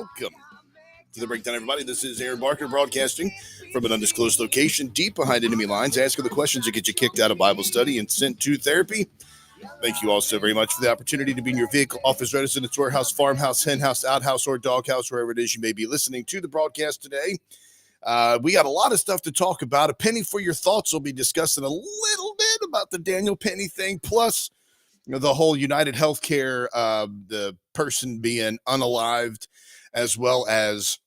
Welcome to the Breakdown, everybody. This is Aaron Barker broadcasting from an undisclosed location deep behind enemy lines, asking the questions that get you kicked out of Bible study and sent to therapy. Thank you all so very much for the opportunity to be in your vehicle, office, residence, warehouse, farmhouse, henhouse, outhouse, or doghouse, wherever it is you may be listening to the broadcast today. We got a lot of stuff to talk about. A penny for your thoughts. We'll be discussing a little bit about the Daniel Penny thing, plus the whole United Healthcare, the person being unalived, as well as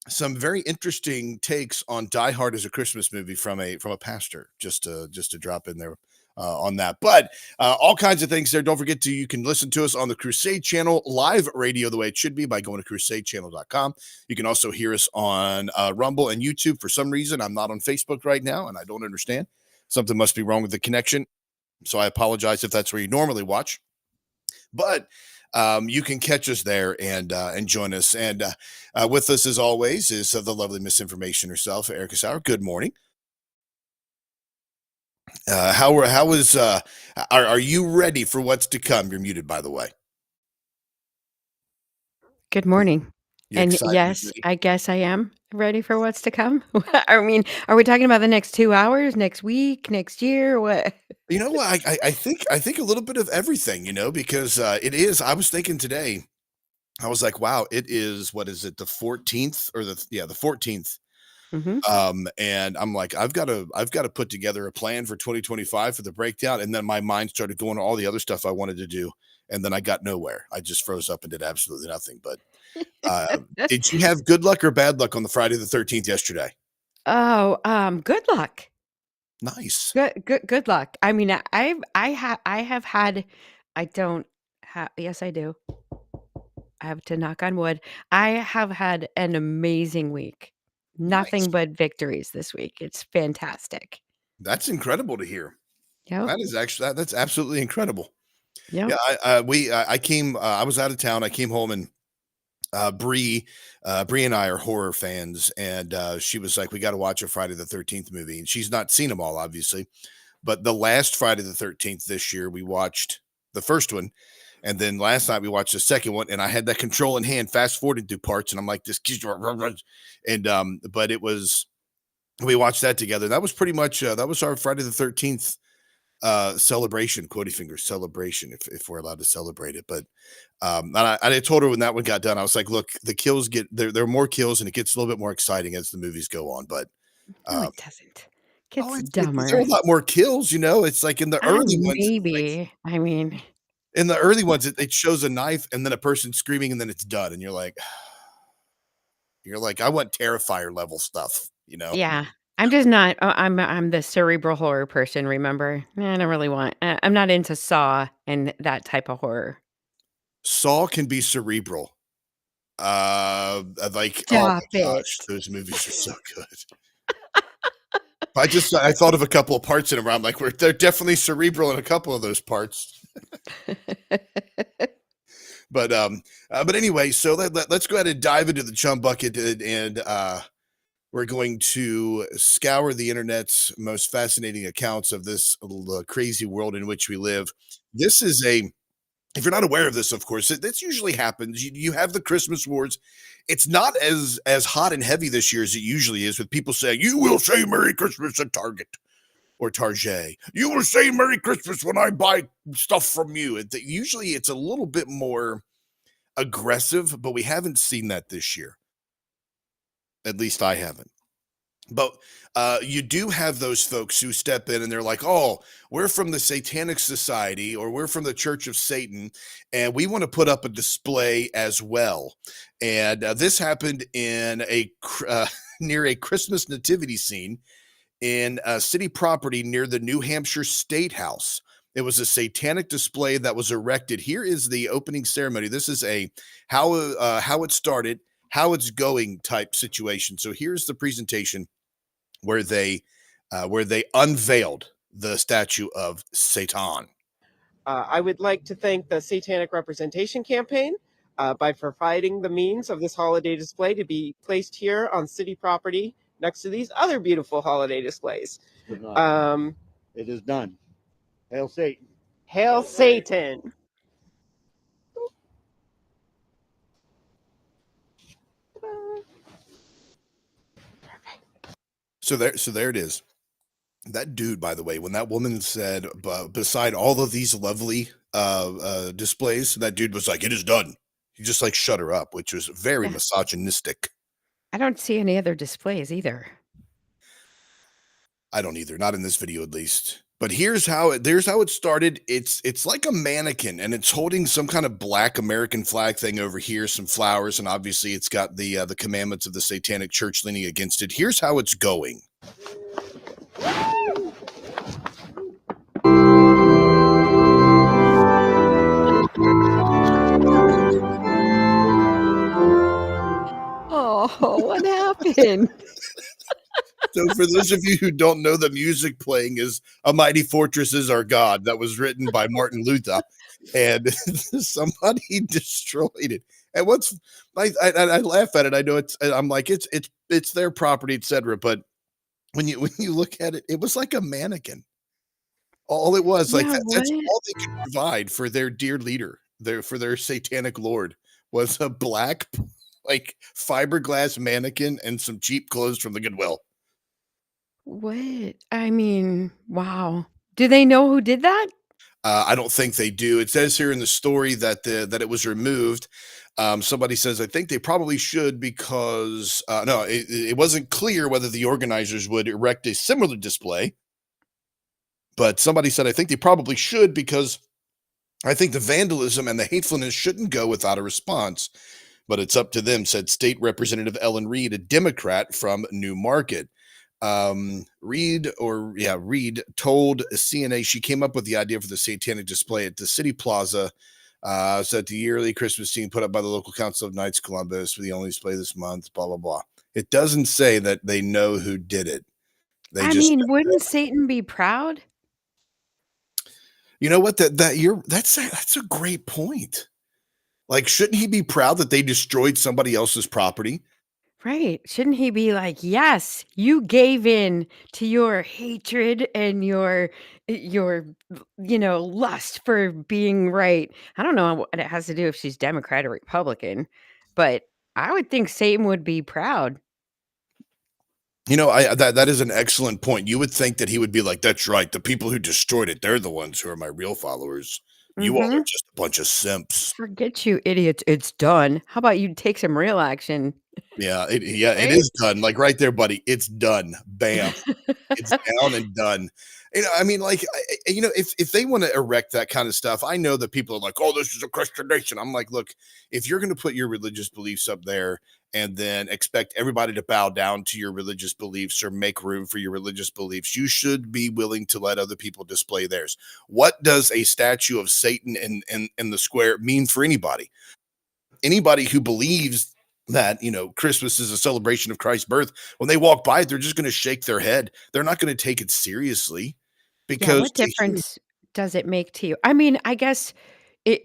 some very interesting takes on Die Hard as a Christmas movie from a pastor. Just to drop in there on that, but all kinds of things there. Don't forget you can listen to us on the Crusade Channel, live radio the way it should be by going to crusadechannel.com. You can also hear us on Rumble and YouTube. For some reason, I'm not on Facebook right now, and I don't understand. Something must be wrong with the connection. So I apologize if that's where you normally watch, but you can catch us there and join us. And with us, as always, is the lovely misinformation herself, Erica Sauer. Good morning. Are you ready for what's to come? You're muted, by the way. Good morning. And yes, I guess I am ready for what's to come. I mean, are we talking about the next 2 hours, next week, next year? What? You know what? I think a little bit of everything, because it is. I was thinking today, I was like, wow, it is, what is it, the 14th or the 14th. Mm-hmm. And I'm like, I've got to put together a plan for 2025 for the breakdown. And then my mind started going to all the other stuff I wanted to do. And then I got nowhere. I just froze up and did absolutely nothing. But did you have good luck or bad luck on the Friday the 13th yesterday? Oh, good luck. Nice. Good luck. I mean, yes, I do. I have to knock on wood. I have had an amazing week. Nothing but victories this week. It's fantastic. That's incredible to hear. Yeah, that is actually that's absolutely incredible. Yeah. I was out of town. I came home and Bree and I are horror fans, and she was like, we got to watch a Friday the 13th movie, and she's not seen them all, obviously, but the last Friday the 13th this year, we watched the first one, and then last night we watched the second one, and I had that control in hand, fast forwarded through parts, and I'm like, but we watched that together. That was pretty much that was our Friday the 13th celebration, quotey fingers celebration, if we're allowed to celebrate it. But and I told her when that one got done, I was like, look, the kills there are more kills, and it gets a little bit more exciting as the movies go on. But no, it doesn't. Gets dumber. There are a lot more kills, It's like in the early ones. Maybe. I mean, in the early ones, it shows a knife and then a person screaming, and then it's done, and you're like, I want Terrifier level stuff, Yeah. I'm just not. I'm the cerebral horror person. Remember, I don't really want. I'm not into Saw and that type of horror. Saw can be cerebral. Like, Stop oh my gosh, those movies are so good. I thought of a couple of parts in them. I'm like, they're definitely cerebral in a couple of those parts. But anyway, so let's go ahead and dive into the chum bucket, and we're going to scour the internet's most fascinating accounts of this crazy world in which we live. This is if you're not aware of this, of course, this usually happens. You have the Christmas wars. It's not as hot and heavy this year as it usually is, with people saying, you will say Merry Christmas at Target or Target. You will say Merry Christmas when I buy stuff from you. Usually it's a little bit more aggressive, but we haven't seen that this year. At least I haven't. But you do have those folks who step in and they're like, oh, we're from the Satanic Society, or we're from the Church of Satan, and we want to put up a display as well. And this happened in near a Christmas nativity scene in a city property near the New Hampshire State House. It was a satanic display that was erected. Here is the opening ceremony. This is how it started, how it's going type situation. So here's the presentation where they unveiled the statue of Satan. I would like to thank the Satanic Representation Campaign by providing the means of this holiday display to be placed here on city property next to these other beautiful holiday displays. It is done. Hail Satan. Hail Satan. So there it is. That dude, by the way, when that woman said, beside all of these lovely displays, that dude was like, "It is done." He just like shut her up, which was very Yeah. misogynistic. I don't see any other displays either. I don't either, not in this video at least. But here's how it started. It's like a mannequin, and it's holding some kind of black American flag thing over here, some flowers, and obviously it's got the commandments of the Satanic Church leaning against it. Here's how it's going. Oh, what happened? So for those of you who don't know, the music playing is "A Mighty Fortress Is Our God." That was written by Martin Luther, and somebody destroyed it. And what's I laugh at it. I know I'm like it's their property, etc. But when you look at it, it was like a mannequin. All it was like Yeah, that's what? all they could provide for their dear leader, for their satanic lord, was a black like fiberglass mannequin and some cheap clothes from the Goodwill. What? I mean, wow. Do they know who did that? I don't think they do. It says here in the story that that it was removed. Somebody says I think they probably should because no, it wasn't clear whether the organizers would erect a similar display. But somebody said I think they probably should because I think the vandalism and the hatefulness shouldn't go without a response. But it's up to them, said State Representative Ellen Reed, a Democrat from New Market. Reed told CNA she came up with the idea for the satanic display at the City Plaza. So at the yearly Christmas scene put up by the local council of Knights Columbus for the only display this month, blah, blah, blah. It doesn't say that they know who did it. They I just, mean, wouldn't Satan be proud? you know what, that's a great point. Like, shouldn't he be proud that they destroyed somebody else's property? Right. Shouldn't he be like, "Yes, you gave in to your hatred and your lust for being right." I don't know what it has to do if she's Democrat or Republican, but I would think Satan would be proud. You know, that is an excellent point. You would think that he would be like, "That's right. The people who destroyed it, they're the ones who are my real followers. You all are Mhm. just a bunch of simps." Forget you idiots, it's done. How about you take some real action, Yeah, it right? is done. Like right there, buddy. It's done. Bam. It's down and done. I mean, like, if they want to erect that kind of stuff, I know that people are like, "Oh, this is a Christian nation." I'm like, look, if you're going to put your religious beliefs up there and then expect everybody to bow down to your religious beliefs or make room for your religious beliefs, you should be willing to let other people display theirs. What does a statue of Satan in the square mean for anybody? Anybody who believes that Christmas is a celebration of Christ's birth, when they walk by it, they're just going to shake their head. They're not going to take it seriously Yeah, because what difference does it make to you? I mean, I guess it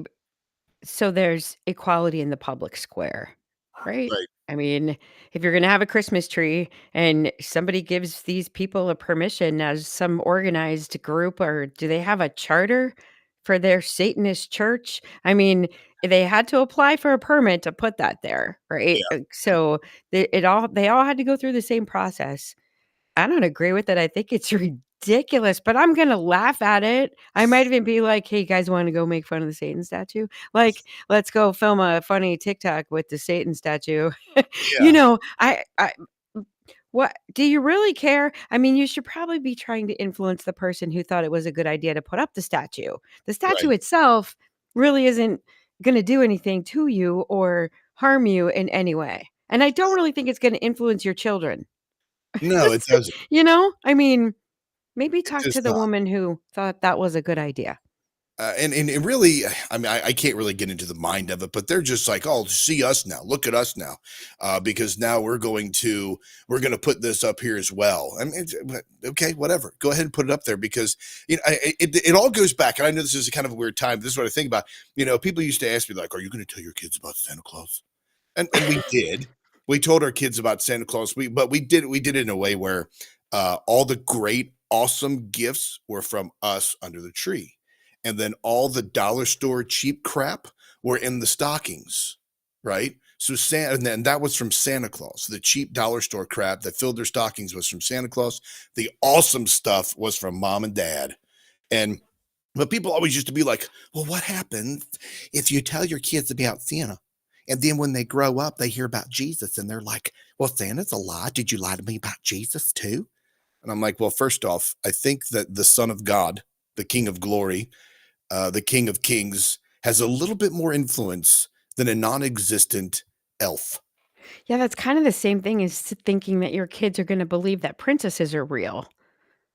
so there's equality in the public square, right? right, I mean, if you're gonna have a Christmas tree and somebody gives these people a permission as some organized group, or do they have a charter for their Satanist church? I mean, they had to apply for a permit to put that there, right? yeah, So they all had to go through the same process. I don't agree with it. I think it's ridiculous, but I'm gonna laugh at it. I might even be like, "Hey, you guys wanna go make fun of the Satan statue? Like, let's go film a funny TikTok with the Satan statue." You yeah, know, what do you really care? I mean, you should probably be trying to influence the person who thought it was a good idea to put up the statue. The statue right. itself really isn't gonna do anything to you or harm you in any way, and I don't really think it's gonna influence your children. No, it doesn't. I mean, maybe It talk does to the not. woman who thought that was a good idea. And it really, I mean, I can't really get into the mind of it, but they're just like, "Oh, see us now, look at us now," because now we're going to put this up here as well. I mean, okay, whatever, go ahead and put it up there because it all goes back. And I know this is kind of a weird time. This is what I think about. People used to ask me like, "Are you going to tell your kids about Santa Claus?" And we did. We told our kids about Santa Claus. But we did it in a way where all the great, awesome gifts were from us under the tree, and then all the dollar store cheap crap were in the stockings, right? So and then that was from Santa Claus. The cheap dollar store crap that filled their stockings was from Santa Claus. The awesome stuff was from mom and dad. And but people always used to be like, well, what happens if you tell your kids about Santa? And then when they grow up, they hear about Jesus and they're like, well, Santa's a lie. Did you lie to me about Jesus too? And I'm like, well, first off, I think that the Son of God, the King of Glory, the King of Kings, has a little bit more influence than a non existent elf. Yeah, that's kind of the same thing as thinking that your kids are going to believe that princesses are real.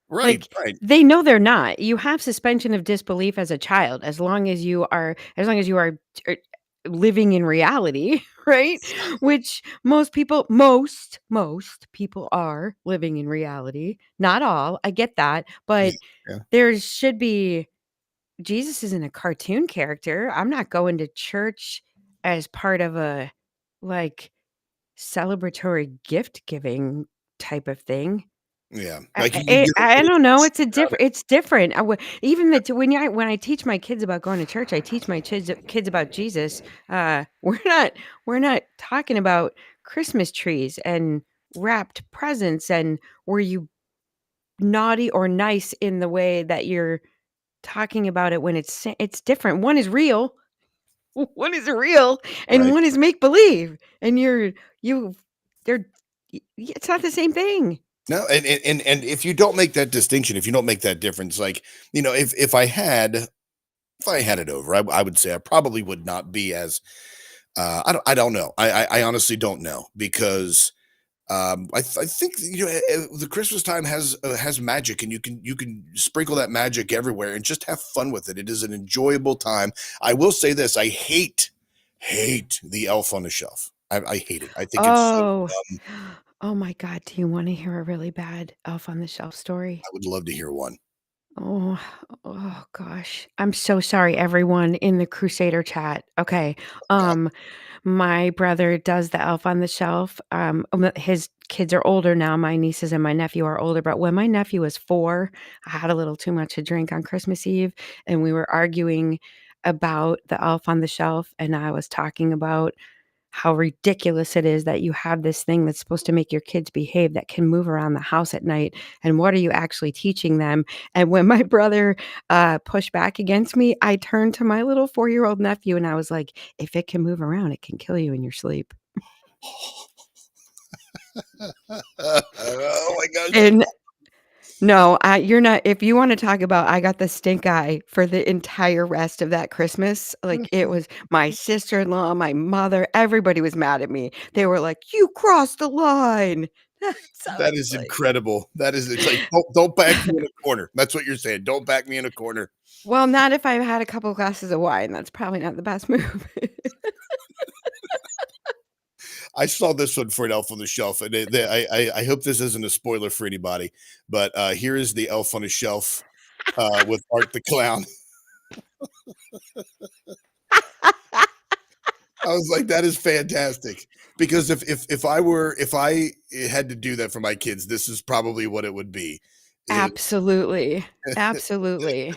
Right, Like, right. they know they're not. You have suspension of disbelief as a child as long as you are living in reality, right? Which most people are living in reality. Not all. I get that, Yeah, but yeah. there should be Jesus isn't a cartoon character. I'm not going to church as part of a like celebratory gift giving type of thing. Yeah. I Like you I get a I little don't know, about it. it's different. Even that when I teach my kids about going to church, I teach my kids about Jesus. We're not talking about Christmas trees and wrapped presents and were you naughty or nice in the way that you're talking about it when it's different. One is real, one is real, and Right. one is make believe. And you they're it's not the same thing. No, and if you don't make that distinction, if you don't make that difference, like, if I had it over, I would say I probably would not be as I don't know. I honestly don't know because I think the Christmas time has magic, and you can sprinkle that magic everywhere and just have fun with it. It is an enjoyable time. I will say this: I hate the Elf on the Shelf. I hate it. I think it's so Oh. dumb. Oh my god, do you wanna hear a really bad Elf on the Shelf story? I would love to hear one. Oh, oh gosh. I'm so sorry, everyone in the Crusader chat. Okay, God, my brother does the Elf on the Shelf. His kids are older now. My nieces and my nephew are older, but when my nephew was 4, I had a little too much to drink on Christmas Eve, and we were arguing about the Elf on the Shelf, and I was talking about how ridiculous it is that you have this thing that's supposed to make your kids behave that can move around the house at night, and what are you actually teaching them? And when my brother, pushed back against me, I turned to my little 4-year-old nephew and I was like, "If it can move around, it can kill you in your sleep." oh my gosh, And no, you're not if you wanna talk about I got the stink eye for the entire rest of that Christmas, like, it was my sister-in-law, my mother, everybody was mad at me. They were like, "You crossed the line." So I that was is like incredible. That is it's like don't back me in a corner. That's what you're saying. Don't back me in a corner. well, not if I've had a couple glasses of wine, that's probably not the best move. I saw this one for an Elf on the Shelf, and I hope this isn't a spoiler for anybody, but here is the Elf on a Shelf with Art the Clown. I was like, that is fantastic because if I had to do that for my kids, this is probably what it would be. Is Absolutely. Absolutely.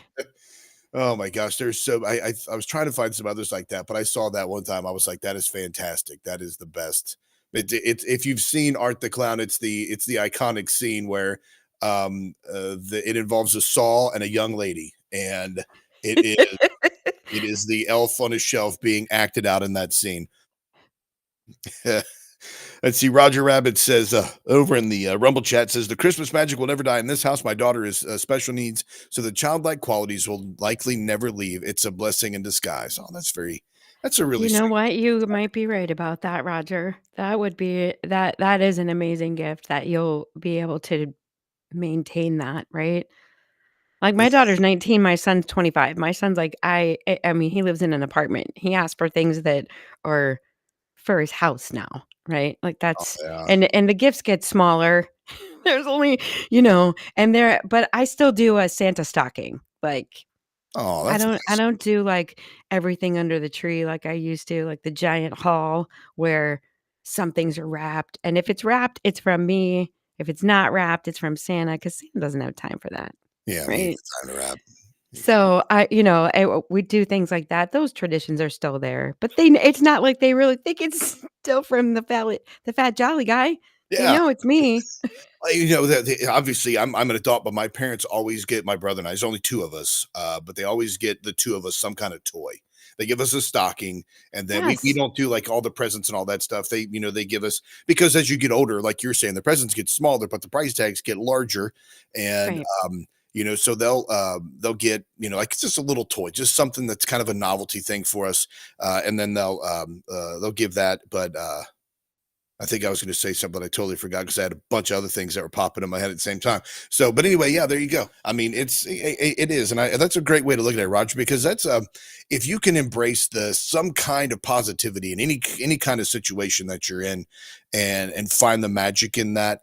oh my gosh, there's I was trying to find some others like that, but I saw that one time. I was like, that is fantastic. That is the best. It's if you've seen Art the Clown, it's the iconic scene where it involves a saw and a young lady, and it is it is the elf on a shelf being acted out in that scene. Let's see. Roger Rabbit says over in the Rumble chat says the Christmas magic will never die in this house. My daughter is special needs, so the childlike qualities will likely never leave. It's a blessing in disguise. Oh, that's a really You know sweet. what? You might be right about that, Roger. That would be that is an amazing gift that you'll be able to maintain that, right? Like, my daughter's 19, my son's 25. My son's like, I mean, he lives in an apartment. He asks for things that are for his house now, right? Like, Oh, that's yeah. and the gifts get smaller. There's only, and there but I still do a Santa stocking. Like, Oh, I that's I nice. don't do, like, everything under the tree like I used to, like the giant haul where some things are wrapped, and if it's wrapped, it's from me. If it's not wrapped, it's from Santa because Santa doesn't have time for that, Yeah, he ain't right? got time to wrap. So, we do things like that. Those traditions are still there, but it's not like they really think it's still from the Fat Jolly Guy. You Yeah. know it's me. Obviously, I'm an adult, but my parents always get my brother and I. There's only two of us, but they always get the two of us some kind of toy. They give us a stocking, and then we Yes. don't do like all the presents and all that stuff. They give us, because as you get older, like you're saying, the presents get smaller, but the price tags get larger, and Right. so they'll get, like it's just a little toy, just something that's kind of a novelty thing for us, and then they'll give that, but. I think I was going to say something I totally forgot because I had a bunch of other things that were popping in my head at the same time. So, but anyway, yeah, there you go. I mean, it is, and that's a great way to look at it, Roger, because that's if you can embrace some kind of positivity in any kind of situation that you're in, and find the magic in that,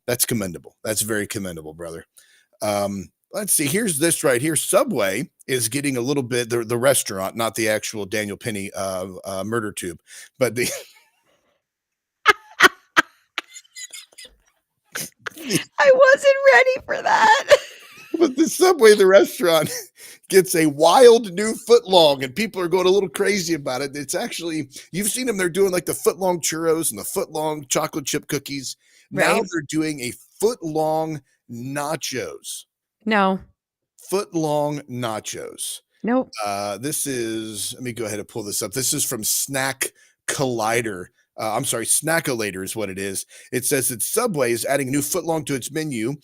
that's commendable. That's very commendable, brother. Let's see. Here's this right here. Subway is getting a little bit, the restaurant, not the actual Daniel Penny murder tube, but the I wasn't ready for that. But the Subway, the restaurant, gets a wild new footlong, and people are going a little crazy about it. It's actually, you've seen them, they're doing like the footlong churros and the footlong chocolate chip cookies. Now Right? they're doing a footlong nachos. No. Footlong nachos. Nope. This is, let me go ahead and pull this up. This is from Snack Collider. I'm sorry, Snackolator is what it is. It says that Subway is adding a new footlong to its menu.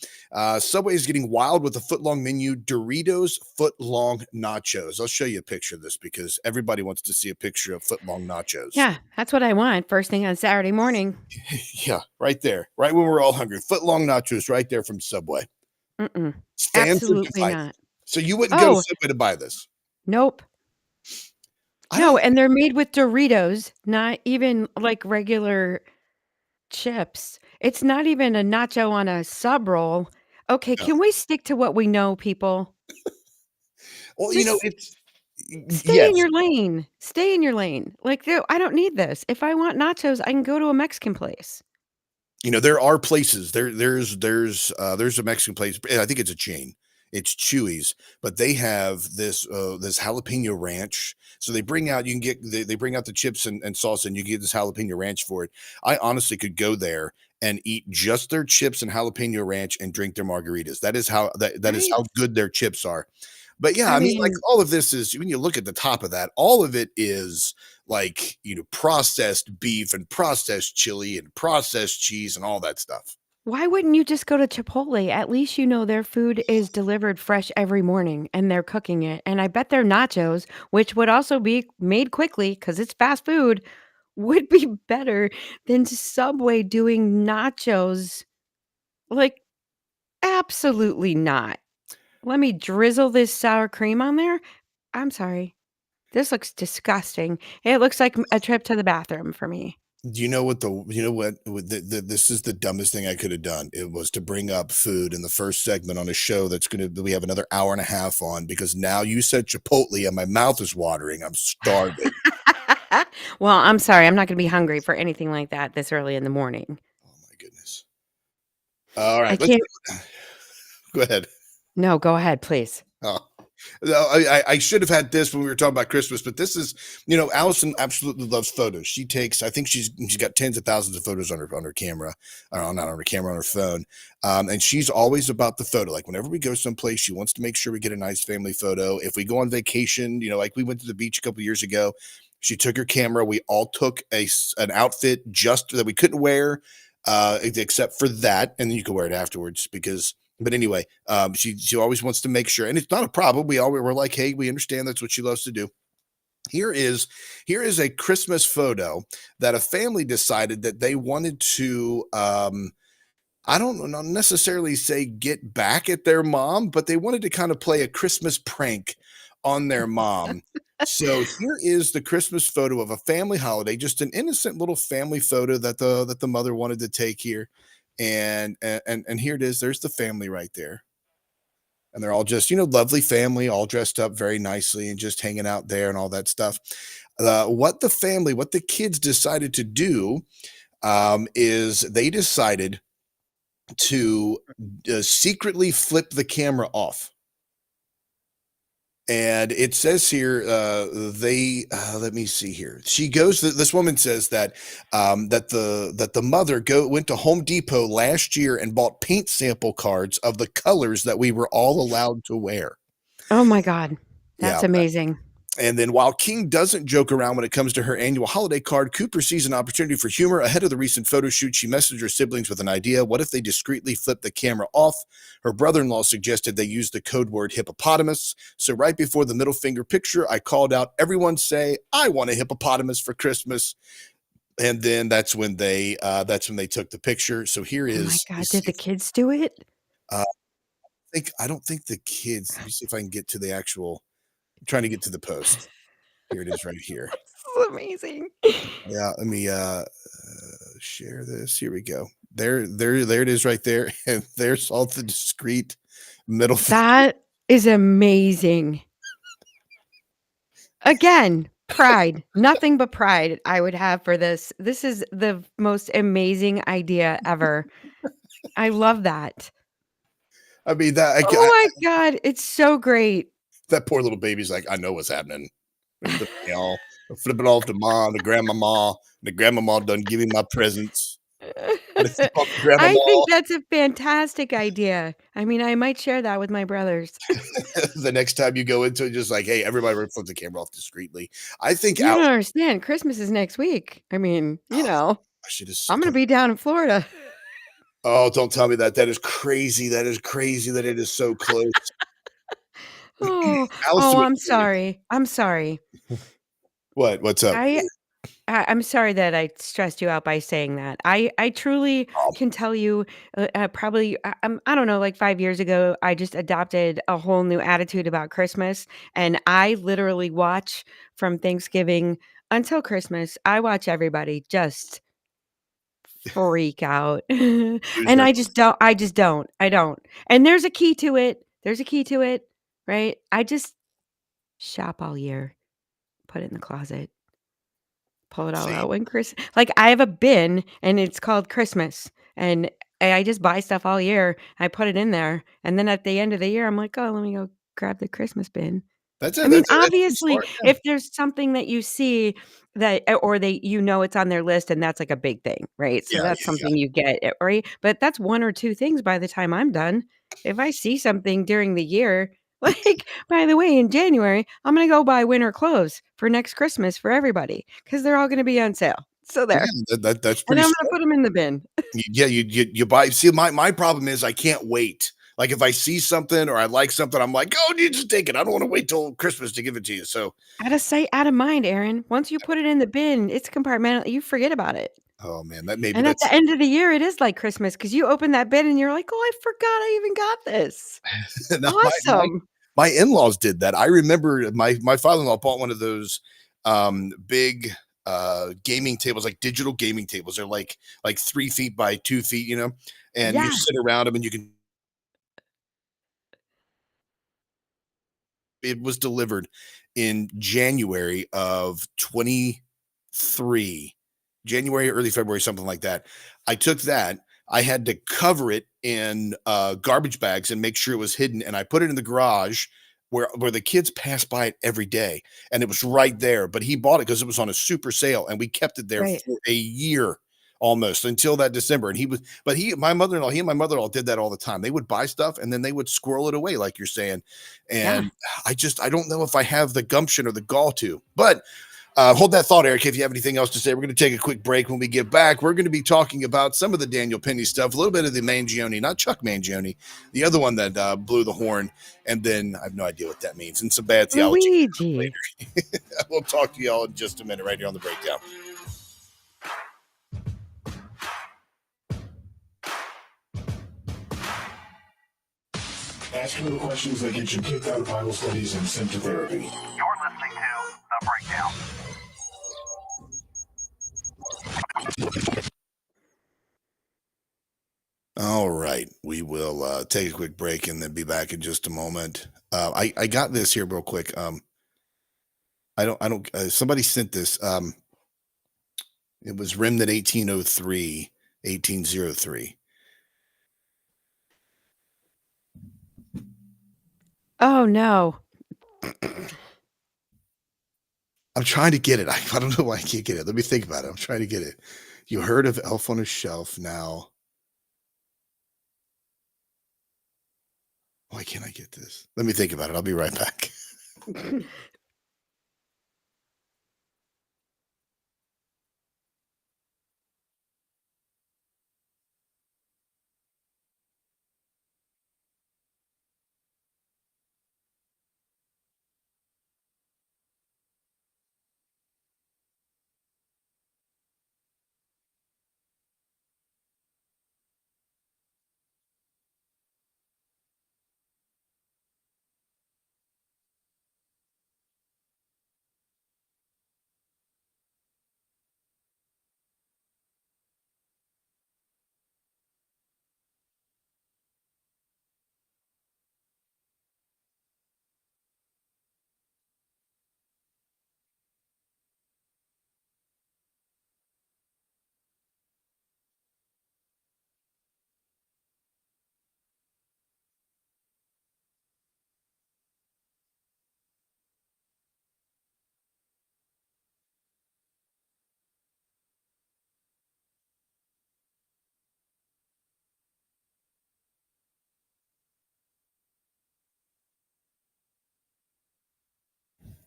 Subway is getting wild with a footlong menu, Doritos footlong nachos. I'll show you a picture of this because everybody wants to see a picture of footlong nachos. Yeah, that's what I want first thing on Saturday morning. Yeah, right there. Right when we're all hungry. Footlong nachos right there from Subway. Mm-mm. Fans are Absolutely divided. not. So you wouldn't go to Oh, Subway to buy this? nope. I No, don't. and they're made with Doritos, not even like regular chips. It's not even a nacho on a sub roll. Okay, No. can we stick to what we know, people? Well, Just it's stay in yes. your lane. Stay in your lane. Like, I don't need this. If I want nachos, I can go to a Mexican place. There are places there's a Mexican place. I think it's a chain. It's Chewy's, but they have this jalapeno ranch. So they bring out, you can get, they bring out the chips and sauce, and you get this jalapeno ranch for it. I honestly could go there and eat just their chips and jalapeno ranch and drink their margaritas. That is Right? how good their chips are. But yeah, I I mean, like mean, all of this is, when you look at the top of that, all of it is like, processed beef and processed chili and processed cheese and all that stuff. why wouldn't you just go to Chipotle? At least you know their food is delivered fresh every morning and they're cooking it. And I bet their nachos, which would also be made quickly because it's fast food, would be better than Subway doing nachos. Like, absolutely not. Let me drizzle this sour cream on there. I'm sorry. This looks disgusting. It looks like a trip to the bathroom for me. Do you know what this is the dumbest thing I could have done. It was to bring up food in the first segment on a show that we have another hour and a half on, because now you said Chipotle and my mouth is watering. I'm starving. Well, I'm sorry. I'm not going to be hungry for anything like that this early in the morning. Oh my goodness. All I right, let's can't. go ahead. No, go ahead, please. Oh. No, I should have had this when we were talking about Christmas, but this is, Allison absolutely loves photos. She takes, I think she's got tens of thousands of photos on her camera, or not on her camera, on her phone. And she's always about the photo. Like whenever we go someplace, she wants to make sure we get a nice family photo. If we go on vacation, like we went to the beach a couple years ago, she took her camera. We all took an outfit just that we couldn't wear, except for that. And then you can wear it afterwards but anyway, she always wants to make sure, and it's not a problem. We're like, hey, we understand that's what she loves to do. Here is a Christmas photo that a family decided that they wanted to, I don't not necessarily say get back at their mom, but they wanted to kind of play a Christmas prank on their mom. So here is the Christmas photo of a family holiday, just an innocent little family photo that the mother wanted to take here. And here it is. There's the family right there. And they're all just, lovely family, all dressed up very nicely and just hanging out there and all that stuff. What the kids decided to do, is they decided to secretly flip the camera off. And it says here, let me see here. She goes. This woman says that that the mother went to Home Depot last year and bought paint sample cards of the colors that we were all allowed to wear. Oh my God. Yeah. That's amazing. And then while King doesn't joke around when it comes to her annual holiday card, Cooper sees an opportunity for humor. Ahead of the recent photo shoot, she messaged her siblings with an idea. What if they discreetly flipped the camera off? Her brother-in-law suggested they use the code word hippopotamus. So right before the middle finger picture, I called out, everyone say, I want a hippopotamus for Christmas. And then that's when they took the picture. So here Oh my is, God. Did the kids do it? I don't think the kids, let me see if I can get to the actual, I'm trying to get to the post. Here it is right here. This is amazing. Yeah, let me share this. Here we go. There it is right there. And there's all the discreet middle finger. That is amazing. Again, pride. Nothing but pride I would have for this. This is the most amazing idea ever. I love that. I mean Oh my God. It's so great. that poor little baby's like, I know what's happening. Flip it off to mom, the grandmama. The grandmama done give me my presents. I think that's a fantastic idea. I mean, I might share that with my brothers. The next time you go into it, just like, hey, everybody flip the camera off discreetly. I think You don't understand. Christmas is next week. I mean, I'm going to be down in Florida. Oh, don't tell me that. That is crazy. That is crazy that it is so close. Oh, Allison I'm sorry. I'm sorry. What's up? I'm sorry that I stressed you out by saying that. I truly can tell you, probably, I don't know, like 5 years ago, I just adopted a whole new attitude about Christmas, and I literally watch from Thanksgiving until Christmas. I watch everybody just freak out, and I don't. I don't. And there's a key to it. There's a key to it, right? I just shop all year, put it in the closet. Pull it all out when like, I have a bin, and it's called Christmas, and I just buy stuff all year. I put it in there, and then at the end of the year, I'm like, "Oh, let me go grab the Christmas bin." That's I mean, that's obviously, smart, yeah. if there's something that you see that or it's on their list, and that's like a big thing, right? So Yeah, that's yeah. something you get, right? But that's 1 or 2 things by the time I'm done. If I see something during the year, like, by the way, in January, I'm gonna go buy winter clothes for next Christmas for everybody because 'cause they're all gonna be on sale. So there. Yeah, that's And pretty I'm gonna smart. put them in the bin. Yeah, you buy. See, my problem is I can't wait. Like if I see something or I like something, I'm like, oh, you just take it. I don't want to wait till Christmas to give it to you. So, Out of sight, out of mind, Aaron. Once you put it in the bin, it's compartmental you forget about it. oh man, that maybe And at that's the end of the year, it is like Christmas because you open that bin and you're like, "Oh, I forgot I even got this. no, Awesome." my in-laws did that. I remember my father-in-law bought one of those big gaming tables, like digital gaming tables. They're like 3 feet by 2 feet, and you Yeah, sit around them and you can. It was delivered in January of 23, January, early February, something like that. I took that. I had to cover it in garbage bags and make sure it was hidden. And I put it in the garage where the kids pass by it every day. And it was right there. But he bought it because it was on a super sale. And we kept it there right. for a year almost until that December. And my mother-in-law, he and my mother-in-law did that all the time. They would buy stuff and then they would squirrel it away, like you're saying. Yeah. And I don't know if I have the gumption or the gall to, but hold that thought, Eric. If you have anything else to say, we're going to take a quick break. When we get back, we're going to be talking about some of the Daniel Penny stuff, a little bit of the Mangione, not Chuck Mangione, the other one that blew the horn. And then I have no idea what that means, and some bad theology Luigi. later. We'll talk to y'all in just a minute right here on the breakdown. Asking the questions that get you kicked out of Bible studies and sent to therapy. You're listening to The Breakdown. All right, we will take a quick break and then be back in just a moment. I got this here real quick. I don't. Somebody sent this. It was Remnant 1803, 1803. Oh, no. I'm trying to get it. I don't know why I can't get it. Let me think about it. I'm trying to get it. You heard of Elf on a Shelf now. Why can't I get this? Let me think about it. I'll be right back.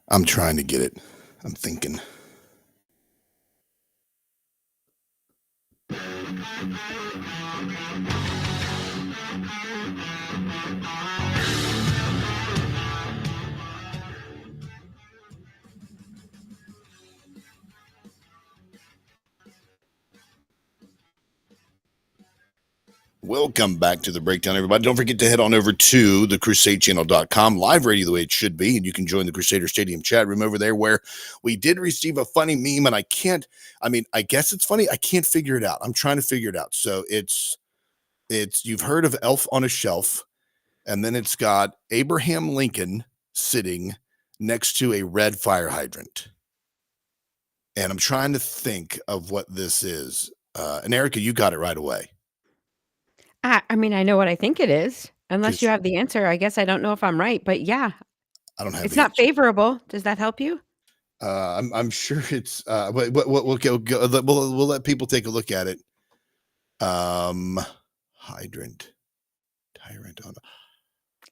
I'm trying to get it. I'm thinking. Welcome back to the breakdown, everybody. Don't forget to head on over to thecrusadechannel.com, live radio the way it should be, and you can join the Crusader Stadium chat room over there where we did receive a funny meme, and I guess it's funny. I can't figure it out. I'm trying to figure it out. So it's you've heard of Elf on a Shelf, and then it's got Abraham Lincoln sitting next to a red fire hydrant. And I'm trying to think of what this is. And Erica, you got it right away. I mean, I know what I think it is. Unless 'Cause you have the answer, I guess I don't know if I'm right, but yeah, I don't have it's the not answer. favorable. Does that help you? I'm sure it's we'll go we'll let people take a look at it. Hydrant, tyrant on.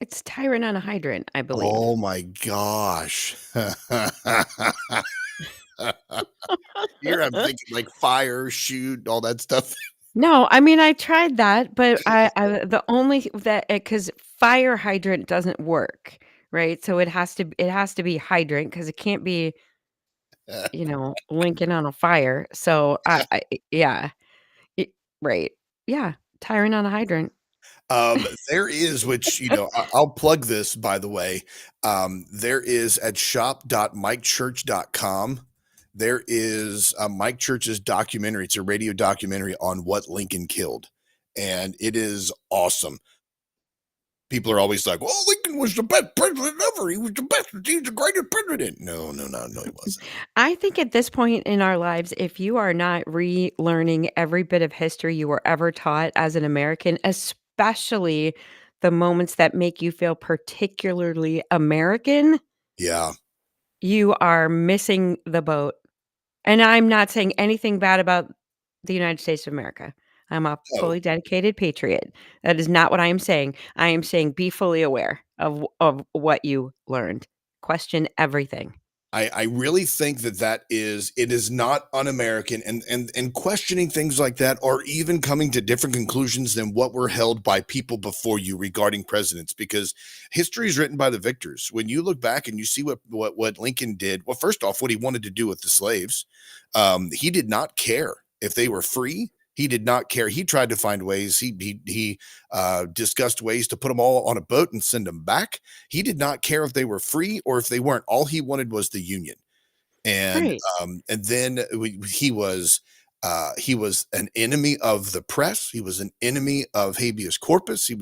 It's tyrant on a hydrant, I believe. Oh my gosh! Here I'm thinking like fire, shoot, all that stuff. No, I mean I tried that, but I the only that because fire hydrant doesn't work, right? So it has to be hydrant because it can't be Lincoln on a fire. So yeah, it, right, yeah, tyrant on a hydrant. There is, which I'll plug this by the way. There is at shop.mikechurch.com. There is Mike Church's documentary. It's a radio documentary on what Lincoln killed, and it is awesome. People are always like, "Well, Lincoln was the best president ever. He was the best. He's the greatest president." No, he wasn't. I think at this point in our lives, if you are not relearning every bit of history you were ever taught as an American, especially the moments that make you feel particularly American, Yeah. you are missing the boat. And I'm not saying anything bad about the United States of America. I'm a No. fully dedicated patriot. That is not what I am saying. I am saying be fully aware of what you learned. Question everything. I really think it is not un-American and questioning things like that, or even coming to different conclusions than what were held by people before you regarding presidents, because history is written by the victors. When you look back and you see what Lincoln did, well, first off, what he wanted to do with the slaves, he did not care if they were free. He did not care. He tried to find ways. He discussed ways to put them all on a boat and send them back. He did not care if they were free or if they weren't. All he wanted was the Union. And Right. and then he was an enemy of the press. He was an enemy of habeas corpus. He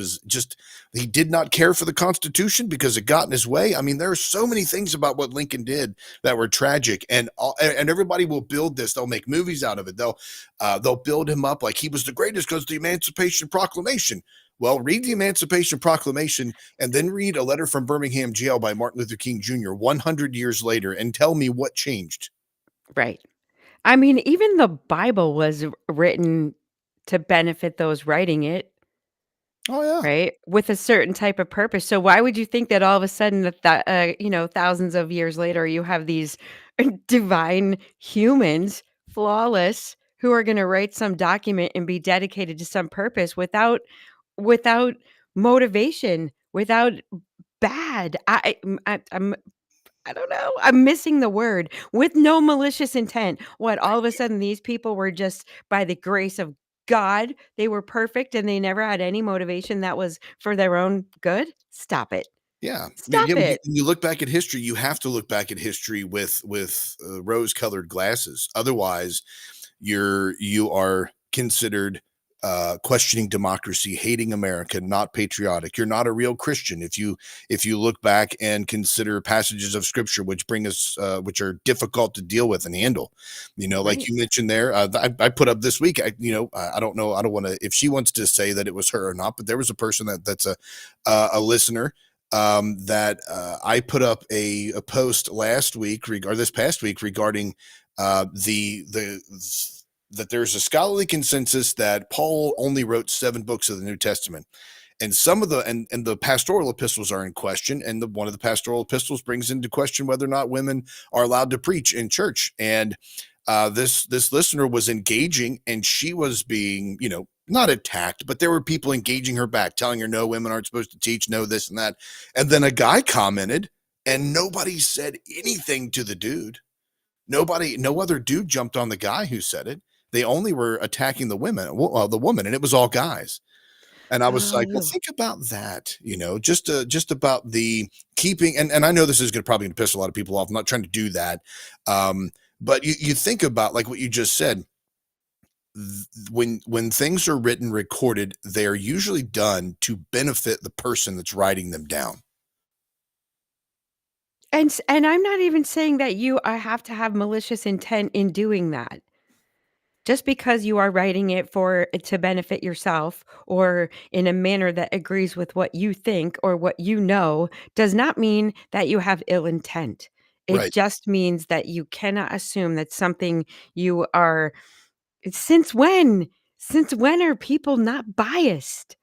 did not care for the Constitution because it got in his way. I mean, there are so many things about what Lincoln did that were tragic, and everybody will build this. They'll make movies out of it. They'll build him up like he was the greatest because the Emancipation Proclamation. Well, read the Emancipation Proclamation and then read A Letter from Birmingham Jail by Martin Luther King Jr. 100 years later and tell me what changed. Right. I mean, even the Bible was written to benefit those writing it. Oh, yeah. Right? With a certain type of purpose. So why would you think that all of a sudden that thousands of years later, you have these divine humans, flawless, who are gonna write some document and be dedicated to some purpose without motivation, without bad I don't know, I'm missing the word. With no malicious intent. What, all of a sudden these people were just by the grace of God, they were perfect and they never had any motivation that was for their own good? Stop it. Yeah. Stop When it. you look back at history, you have to look back at history with rose-colored glasses. Otherwise, you are considered questioning democracy, hating America, not patriotic. You're not a real Christian if you look back and consider passages of scripture which bring us which are difficult to deal with and handle. Like Right. you mentioned there, I put up this week. I don't know. I don't want to if she wants to say that it was her or not, but there was a person that's a listener that I put up a post last week or this past week regarding the that there's a scholarly consensus that Paul only wrote 7 books of the New Testament. And some of the and the pastoral epistles are in question, and one of the pastoral epistles brings into question whether or not women are allowed to preach in church. And this listener was engaging, and she was being, not attacked, but there were people engaging her back, telling her no, women aren't supposed to teach, no, this and that. And then a guy commented, and nobody said anything to the dude. No other dude jumped on the guy who said it. They only were attacking the the woman, and it was all guys. And I was like, well, Oh. think about that, just about the keeping. And I know this is probably going to piss a lot of people off. I'm not trying to do that. But you think about like what you just said. When things are written, recorded, they are usually done to benefit the person that's writing them down. And I'm not even saying that you have to have malicious intent in doing that. Just because you are writing it for to benefit yourself or in a manner that agrees with what you think or what you know does not mean that you have ill intent. It Right, just means that you cannot assume that something you are since when? Since when are people not biased?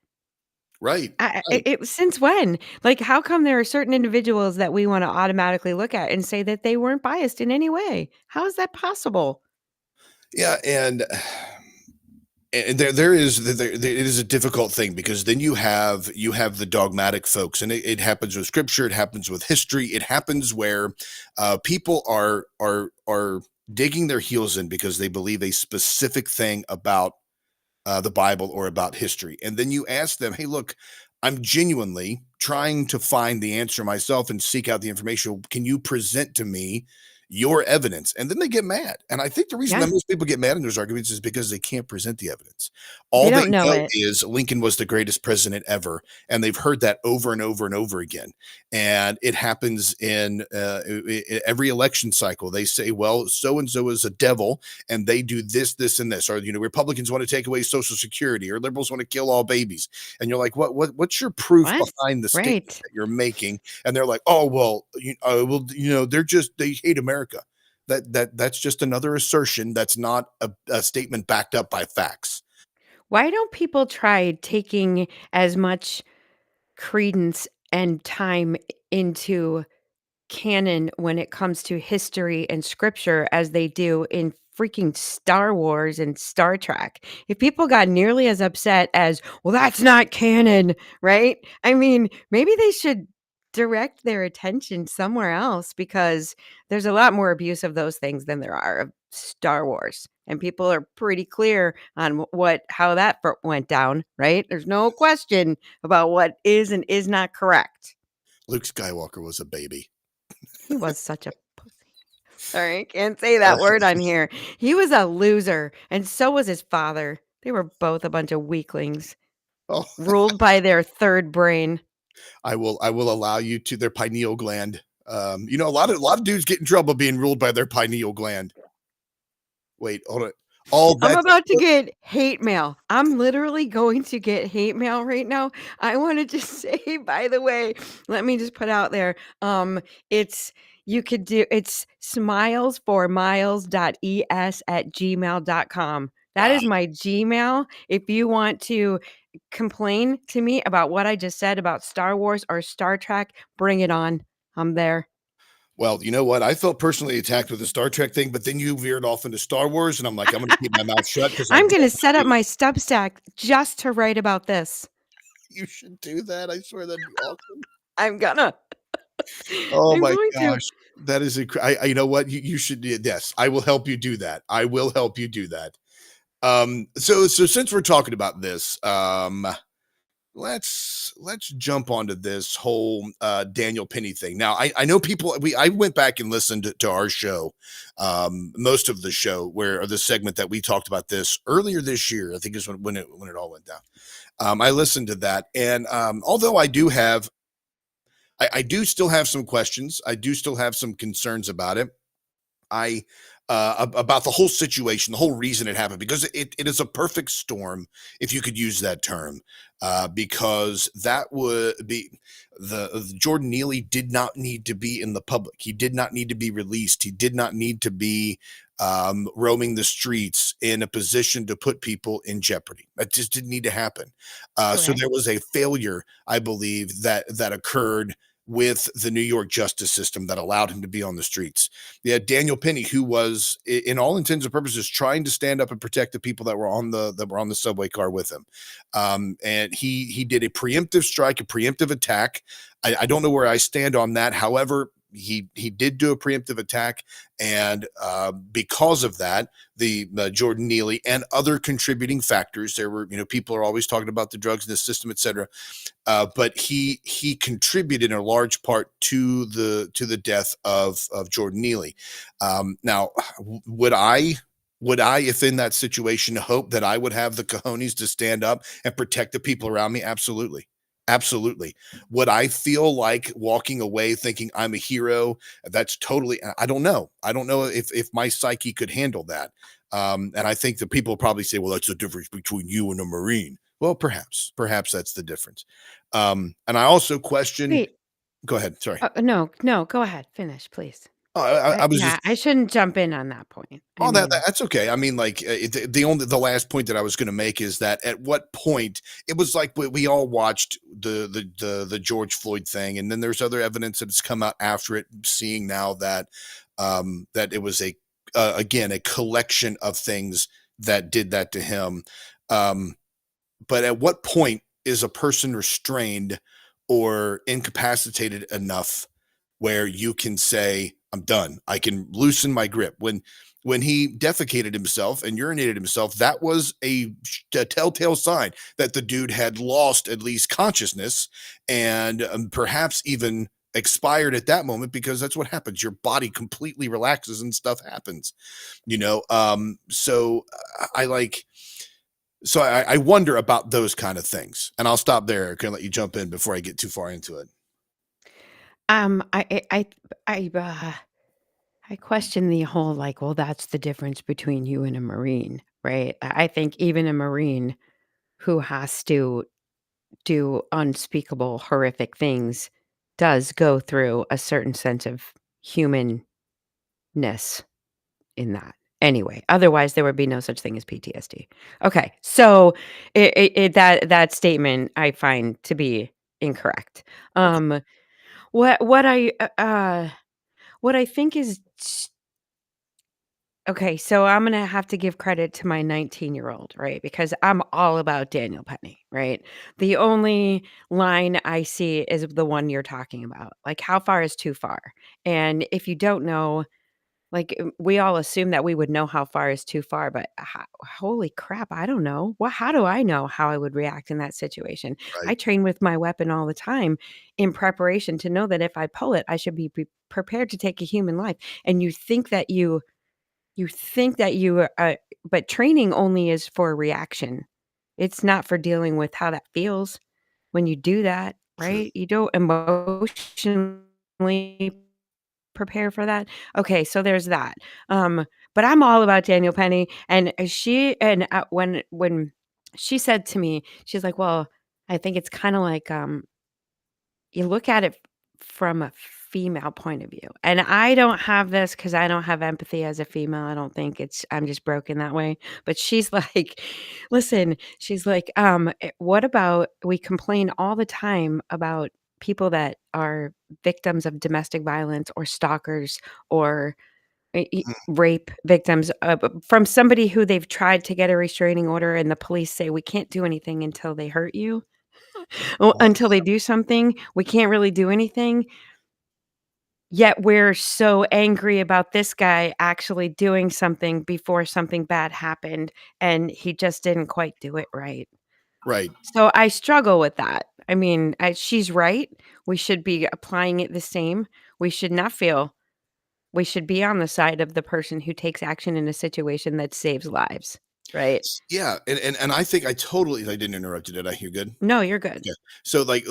right, It right. since when? Like, how come there are certain individuals that we wanna automatically look at and say that they weren't biased in any way? How is that possible? Yeah, and there is it is a difficult thing because then you have the dogmatic folks, and it happens with scripture, it happens with history, it happens where people are digging their heels in because they believe a specific thing about the Bible or about history. And then you ask them, hey, look, I'm genuinely trying to find the answer myself and seek out the information. Can you present to me your evidence? And then they get mad. And I think the reason that Yeah, most people get mad in those arguments is because they can't present the evidence. they All they don't know know it. is Lincoln was the greatest president ever. And they've heard that over and over and over again. And it happens in every election cycle. They say, well, so and so is a devil and they do this, this, and this. Or, Republicans want to take away Social Security, or liberals want to kill all babies. And you're like, what's your proof What? behind the statement Right. that you're making? And they're like, oh, well, they hate America. That's just another assertion. That's not a statement backed up by facts. Why don't people try taking as much credence and time into canon when it comes to history and scripture as they do in freaking Star Wars and Star Trek. If people got nearly as upset as, "Well, that's not canon," right? I mean, maybe they should direct their attention somewhere else because there's a lot more abuse of those things than there are of Star Wars. And people are pretty clear on what how that went down, right? There's no question about what is and is not correct. Luke Skywalker was a baby. He was such a pussy. Sorry, can't say that word on here. He was a loser, and so was his father. They were both a bunch of weaklings, Oh, ruled by their third brain. I will allow you to their pineal gland. A lot of dudes get in trouble being ruled by their pineal gland. Wait, hold on. all I'm that about to get hate mail. I'm literally going to get hate mail right now. I wanna just say, by the way, let me just put out there, it's you could do it's smilesformiles.es@gmail.com. That is my Gmail. If you want to complain to me about what I just said about Star Wars or Star Trek, bring it on. I'm there. well, you know what? I felt personally attacked with the Star Trek thing, but then you veered off into Star Wars, and I'm like, I'm gonna keep my mouth shut because I I'm don't gonna want set up to. my Substack just to write about this. You should do that. I swear that'd be awesome. I'm gonna. Oh I'm my going to. gosh. That is you know what? You should yes, I will help you do that. I will help you do that. So since we're talking about this, let's jump onto this whole Daniel Penny thing. Now, I know people I went back and listened to our show, most of the show where or the segment that we talked about this earlier this year, I think is when it all went down. I listened to that, and although I do still have some questions. I do still have some concerns about it. I about the whole situation, the whole reason it happened, because it is a perfect storm, if you could use that term, because that would be the Jordan Neely did not need to be in the public. He did not need to be released. He did not need to be roaming the streets in a position to put people in jeopardy. That just didn't need to happen. So Correct. there was a failure, I believe, that occurred with the New York justice system that allowed him to be on the streets. Yeah, Daniel Penny, who was, in all intents and purposes, trying to stand up and protect the people that were on the subway car with him, and he did a preemptive strike, a preemptive attack. I don't know where I stand on that. However, he did do a preemptive attack, and because of that, the Jordan Neely and other contributing factors. There were, people are always talking about the drugs in the system, et cetera. But he contributed in a large part to the death of Jordan Neely. Now, would I, if in that situation, hope that I would have the cojones to stand up and protect the people around me? Absolutely. Absolutely. Would I feel like walking away thinking I'm a hero? That's totally, I don't know. I don't know if my psyche could handle that. And I think that people probably say, well, that's the difference between you and a Marine. Well, perhaps that's the difference. And I also question, Wait. go ahead. Sorry. No, go ahead. Finish, please. Oh, I was just, Yeah, I shouldn't jump in on that point. I oh, mean, that's okay. I mean, like the last point that I was going to make is that at what point it was like we all watched the George Floyd thing, and then there's other evidence that has come out after it, seeing now that that it was again a collection of things that did that to him. But at what point is a person restrained or incapacitated enough where you can say, I'm done. I can loosen my grip. When he defecated himself and urinated himself, that was a telltale sign that the dude had lost at least consciousness, and perhaps even expired at that moment, because that's what happens. Your body completely relaxes and stuff happens, so I like, so I wonder about those kind of things, and I'll stop there. Can let you jump in before I get too far into it. I question the whole like, well, that's the difference between you and a Marine, right? I think even a Marine who has to do unspeakable, horrific things does go through a certain sense of humanness in that. Anyway, otherwise there would be no such thing as PTSD. Okay, so that statement I find to be incorrect. Okay. What what I what I think is okay, so I'm gonna have to give credit to my 19-year-old, right? Because I'm all about Daniel Penny, right? The only line I see is the one you're talking about. Like, how far is too far? And if you don't know, like, we all assume that we would know how far is too far, but holy crap, I don't know. Well, how do I know how I would react in that situation? Right. I train with my weapon all the time in preparation to know that if I pull it, I should be prepared to take a human life. And you think that but training only is for reaction. It's not for dealing with how that feels when you do that, True. right? You don't emotionally prepare for that. Okay, so there's that. But I'm all about Daniel Penny, and when she said to me, she's like, "Well, I think it's kind of like you look at it from a female point of view." And I don't have this because I don't have empathy as a female. I don't think I'm just broken that way. But she's like, listen, she's like, what about we complain all the time about people that are victims of domestic violence or stalkers or rape victims from somebody who they've tried to get a restraining order and the police say we can't do anything until they hurt you. Well, Oh, until they do something, we can't really do anything. Yet we're so angry about this guy actually doing something before something bad happened, and he just didn't quite do it right. right. So I struggle with that. I mean, she's right. We should be applying it the same. We should not feel we should be on the side of the person who takes action in a situation that saves lives, right? Yeah, and I think I didn't interrupt you, did I? You're good? No, you're good. Yeah. So, like,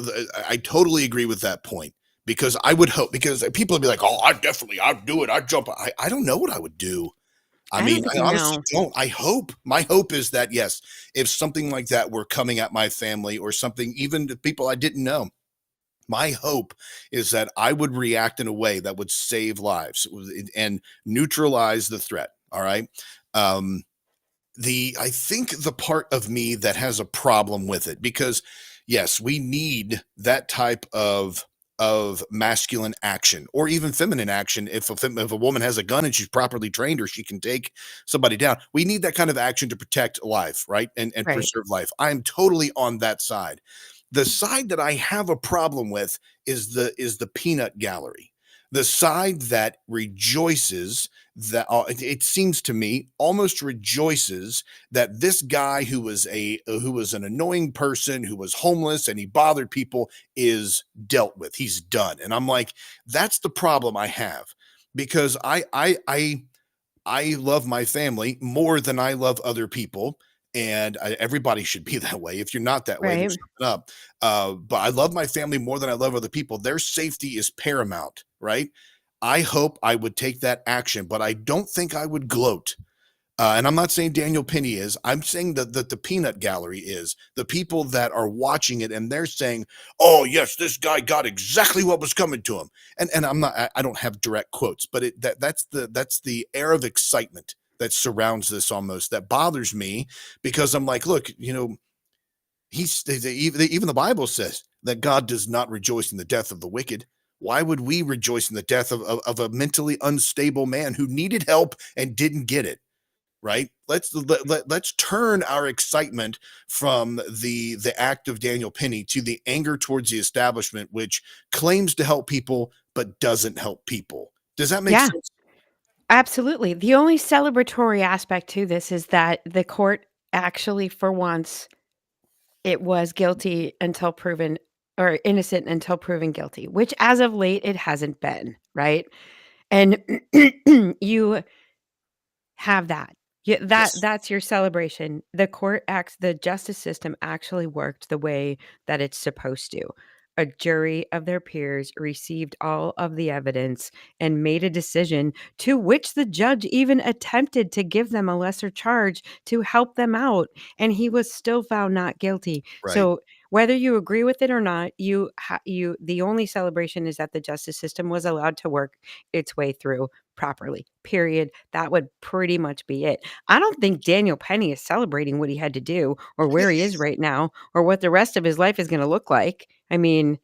I totally agree with that point because I would hope because people would be like, "Oh, I'd do it. I'd jump." I don't know what I would do. I I mean, don't think I you honestly know. don't. My hope is that, yes, if something like that were coming at my family or something, even to people I didn't know, my hope is that I would react in a way that would save lives and neutralize the threat. All right. Um, I think the part of me that has a problem with it because yes, we need that type of masculine action or even feminine action. If a woman has a gun and she's properly trained or she can take somebody down, we need that kind of action to protect life, right? And Right. preserve life. I am totally on that side. The side that I have a problem with is the peanut gallery. The side that rejoices that it seems to me almost rejoices that this guy who was an annoying person who was homeless and he bothered people is dealt with. He's done. And I'm like, that's the problem I have because I love my family more than I love other people. And everybody should be that way. If you're not that way, Right. there's something up. But I love my family more than I love other people. Their safety is paramount, right? I hope I would take that action, but I don't think I would gloat. And I'm not saying Daniel Penny is. I'm saying that the peanut gallery is the people that are watching it and they're saying, "Oh yes, this guy got exactly what was coming to him." And I'm not. I don't have direct quotes, but that's the air of excitement that surrounds this almost that bothers me because I'm like, look, even the Bible says that God does not rejoice in the death of the wicked. Why would we rejoice in the death of a mentally unstable man who needed help and didn't get it? Right? Let's turn our excitement from the act of Daniel Penny to the anger towards the establishment, which claims to help people but doesn't help people. Does that make Yeah. sense? Absolutely. The only celebratory aspect to this is that the court actually, for once, it was guilty until proven or innocent until proven guilty, which as of late, it hasn't been, right? And you have that. Yeah, Yes. that's your celebration. The justice system actually worked the way that it's supposed to. A jury of their peers received all of the evidence and made a decision to which the judge even attempted to give them a lesser charge to help them out, and he was still found not guilty. Right. So whether you agree with it or not, the only celebration is that the justice system was allowed to work its way through properly. Period. That would pretty much be it. I don't think Daniel Penny is celebrating what he had to do or where he is right now or what the rest of his life is going to look like. I mean,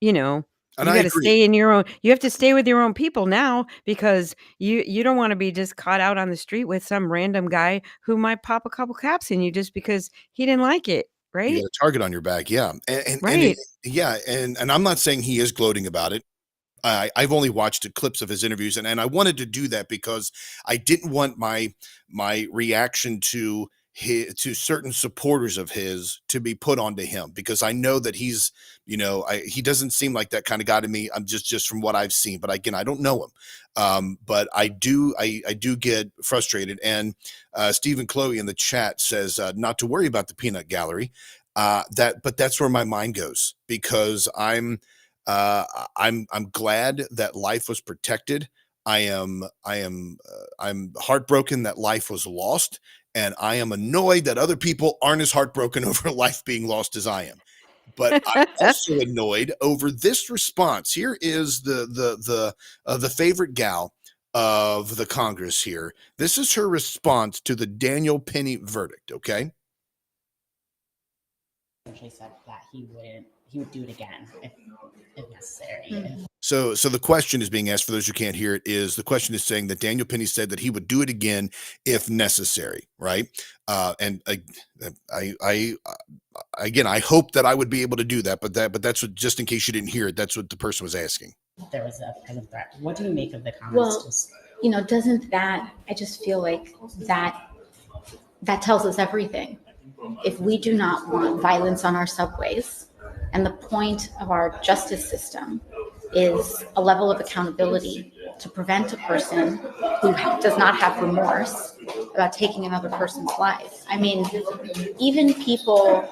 you know, And you I got to agree. stay in your own you have to stay with your own people now because you don't want to be just caught out on the street with some random guy who might pop a couple caps in you just because he didn't like it, You right? got a target on your back. Yeah. Right. Yeah. And I'm not saying he is gloating about it. I've only watched clips of his interviews, and I wanted to do that because I didn't want my reaction to certain supporters of his to be put onto him because I know that he doesn't seem like that kind of guy to me. I'm just from what I've seen, but again, I don't know him. But I do get frustrated. And Stephen Chloe in the chat says not to worry about the peanut gallery. But that's where my mind goes because I'm glad that life was protected. I'm heartbroken that life was lost, and I am annoyed that other people aren't as heartbroken over life being lost as I am. But I'm also annoyed over this response. Here is the favorite gal of the Congress here. This is her response to the Daniel Penny verdict. Okay. Essentially said that he would do it again if necessary. So the question is being asked, for those who can't hear it, is the question is saying that Daniel Penny said that he would do it again if necessary, right? And I again, I hope that I would be able to do that, but that's what, just in case you didn't hear it, that's what the person was asking. There was a present threat. What do you make of the comments? Well, doesn't that, I just feel like that tells us everything. If we do not want violence on our subways, and the point of our justice system is a level of accountability to prevent a person who does not have remorse about taking another person's life. I mean, even people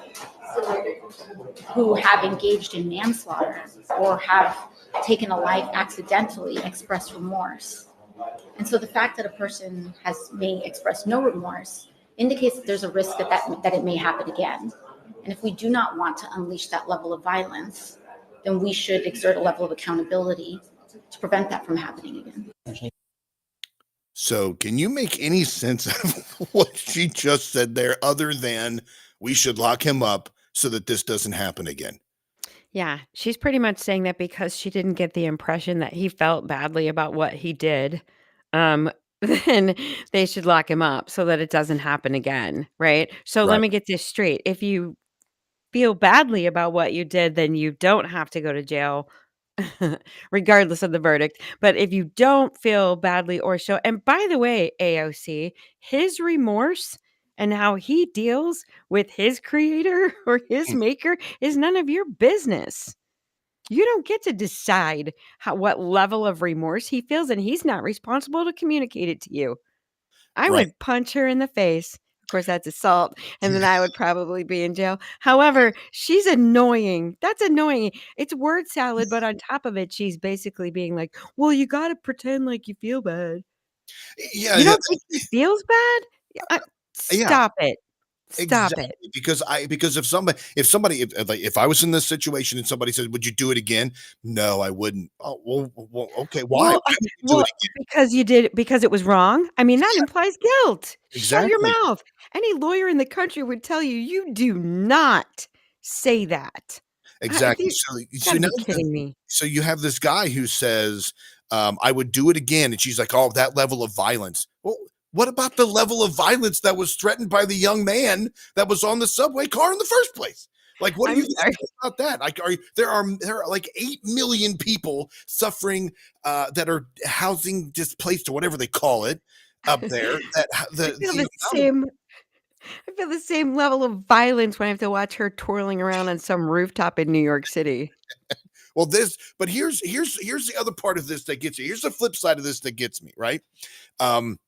who have engaged in manslaughter or have taken a life accidentally express remorse. And so the fact that a person may express no remorse indicates that there's a risk that it may happen again. And if we do not want to unleash that level of violence, then we should exert a level of accountability to prevent that from happening again. So can you make any sense of what she just said there, other than we should lock him up so that this doesn't happen again? Yeah, she's pretty much saying that because she didn't get the impression that he felt badly about what he did, then they should lock him up so that it doesn't happen again, right? So let Right. me get this straight. If you feel badly about what you did, then you don't have to go to jail regardless of the verdict. But if you don't feel badly or show, and by the way, AOC, his remorse and how he deals with his creator or his maker is none of your business. You don't get to decide what level of remorse he feels, and he's not responsible to communicate it to you. I Right. would punch her in the face. Of course, that's assault, and then I would probably be in jail. However, she's annoying. That's annoying. It's word salad, but on top of it, she's basically being like, "Well, you gotta pretend like you feel bad." Yeah, You yeah, don't think he feels bad? yeah. Stop it. Stop Exactly, it. because if I was in this situation and somebody said, "Would you do it again?" No, I wouldn't. Oh, well, okay, why? Well, Why would you do well, it again? because you did because it was wrong? I mean, that implies guilt. Shut your Exactly, mouth. Any lawyer in the country would tell you, you do not say that. exactly. You So gotta now be kidding me. so you have this guy who says, "I would do it again," and she's like, "Oh, that level of violence." Well, what about the level of violence that was threatened by the young man that was on the subway car in the first place? Like, what do I'm you sorry. think about that? Like, there are like 8 million people suffering that are housing displaced or whatever they call it up there. That I feel the amount of, same I feel the same level of violence when I have to watch her twirling around on some rooftop in New York City. well, but here's the other part of this that gets you. Here's the flip side of this that gets me, right? Um,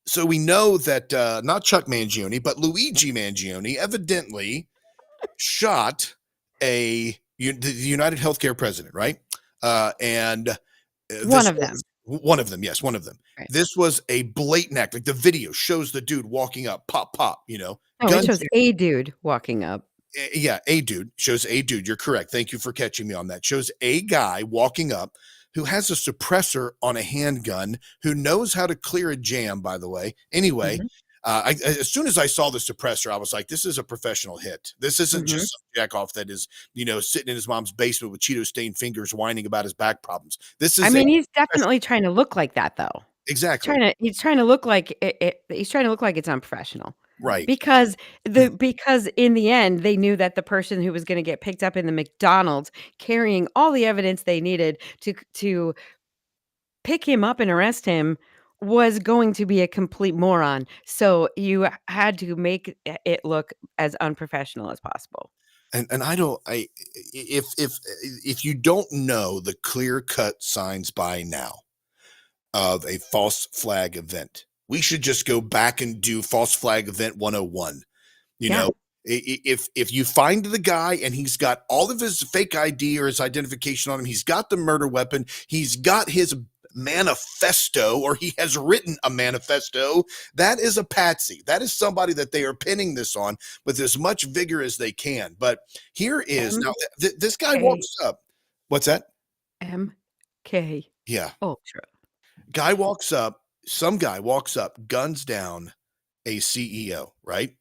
so we know that not Chuck Mangione, but Luigi Mangione evidently shot the United Healthcare president, right? And One this of them. was one of them. Yes, one of them. Right. This was a blatant act. Like the video shows the dude walking up, pop, pop. Oh, it Gun. shows a dude walking up. Yeah, a dude shows a dude. You're correct. Thank you for catching me on that. Shows a guy walking up who has a suppressor on a handgun, who knows how to clear a jam, by the way. Anyway, Mhm, as soon as I saw the suppressor, I was like, this is a professional hit. This isn't mhm. just some jack off that is, sitting in his mom's basement with Cheeto stained fingers whining about his back problems. This I is a mean, he's professional. definitely trying to look like that, though. Exactly. He's trying to look like he's trying to look like it's unprofessional. Right. Because in the end, they knew that the person who was gonna get picked up in the McDonald's carrying all the evidence they needed to pick him up and arrest him was going to be a complete moron. So you had to make it look as unprofessional as possible. And I don't I if you don't know the clear cut signs by now of a false flag event, we should just go back and do false flag event 101. You Yeah. know, If you find the guy and he's got all of his fake ID or his identification on him, he's got the murder weapon, he's got his manifesto, or he has written a manifesto, that is a patsy. That is somebody that they are pinning this on with as much vigor as they can. But here is now this guy walks up. What's that? MK Yeah. Ultra. Guy walks up, some guy walks up, guns down a CEO, right?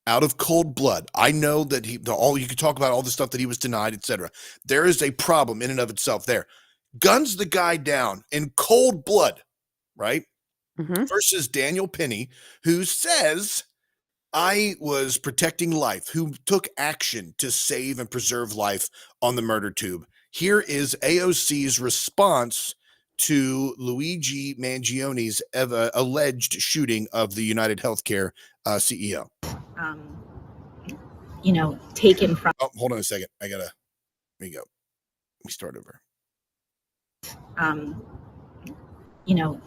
Out of cold blood. I know that you could talk about all the stuff that he was denied, etc. There is a problem in and of itself there. Guns the guy down in cold blood, right? Versus Daniel Penny, who says, I was protecting life, who took action to save and preserve life on the murder tube. Here is AOC's response to Luigi Mangione's alleged shooting of the United Healthcare CEO. Taken from. Oh, hold on a second. Here we go. Let me start over.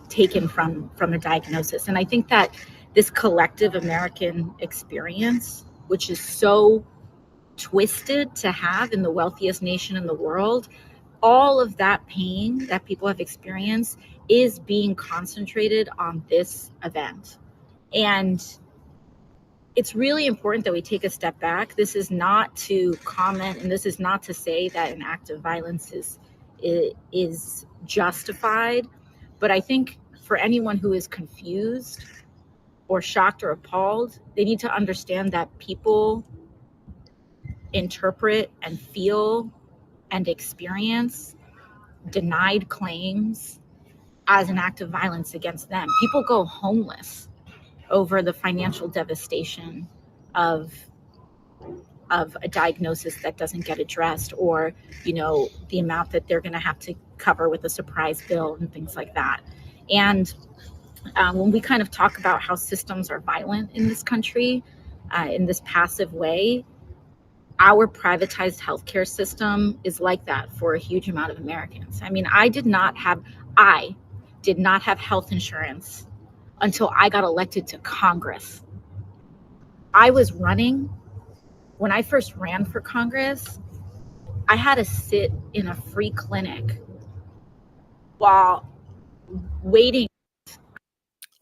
Taken from a diagnosis. And I think that this collective American experience, which is so twisted to have in the wealthiest nation in the world, all of that pain that people have experienced is being concentrated on this event. And it's really important that we take a step back. This is not to comment, and this is not to say that an act of violence is justified. But I think for anyone who is confused or shocked or appalled, they need to understand that people interpret and feel and experience denied claims as an act of violence against them. People go homeless over the financial devastation of a diagnosis that doesn't get addressed, or the amount that they're going to have to cover with a surprise bill and things like that. And when we kind of talk about how systems are violent in this country, in this passive way, our privatized healthcare system is like that for a huge amount of Americans. I mean, I did not have health insurance until I got elected to Congress. When I first ran for Congress, I had to sit in a free clinic while waiting.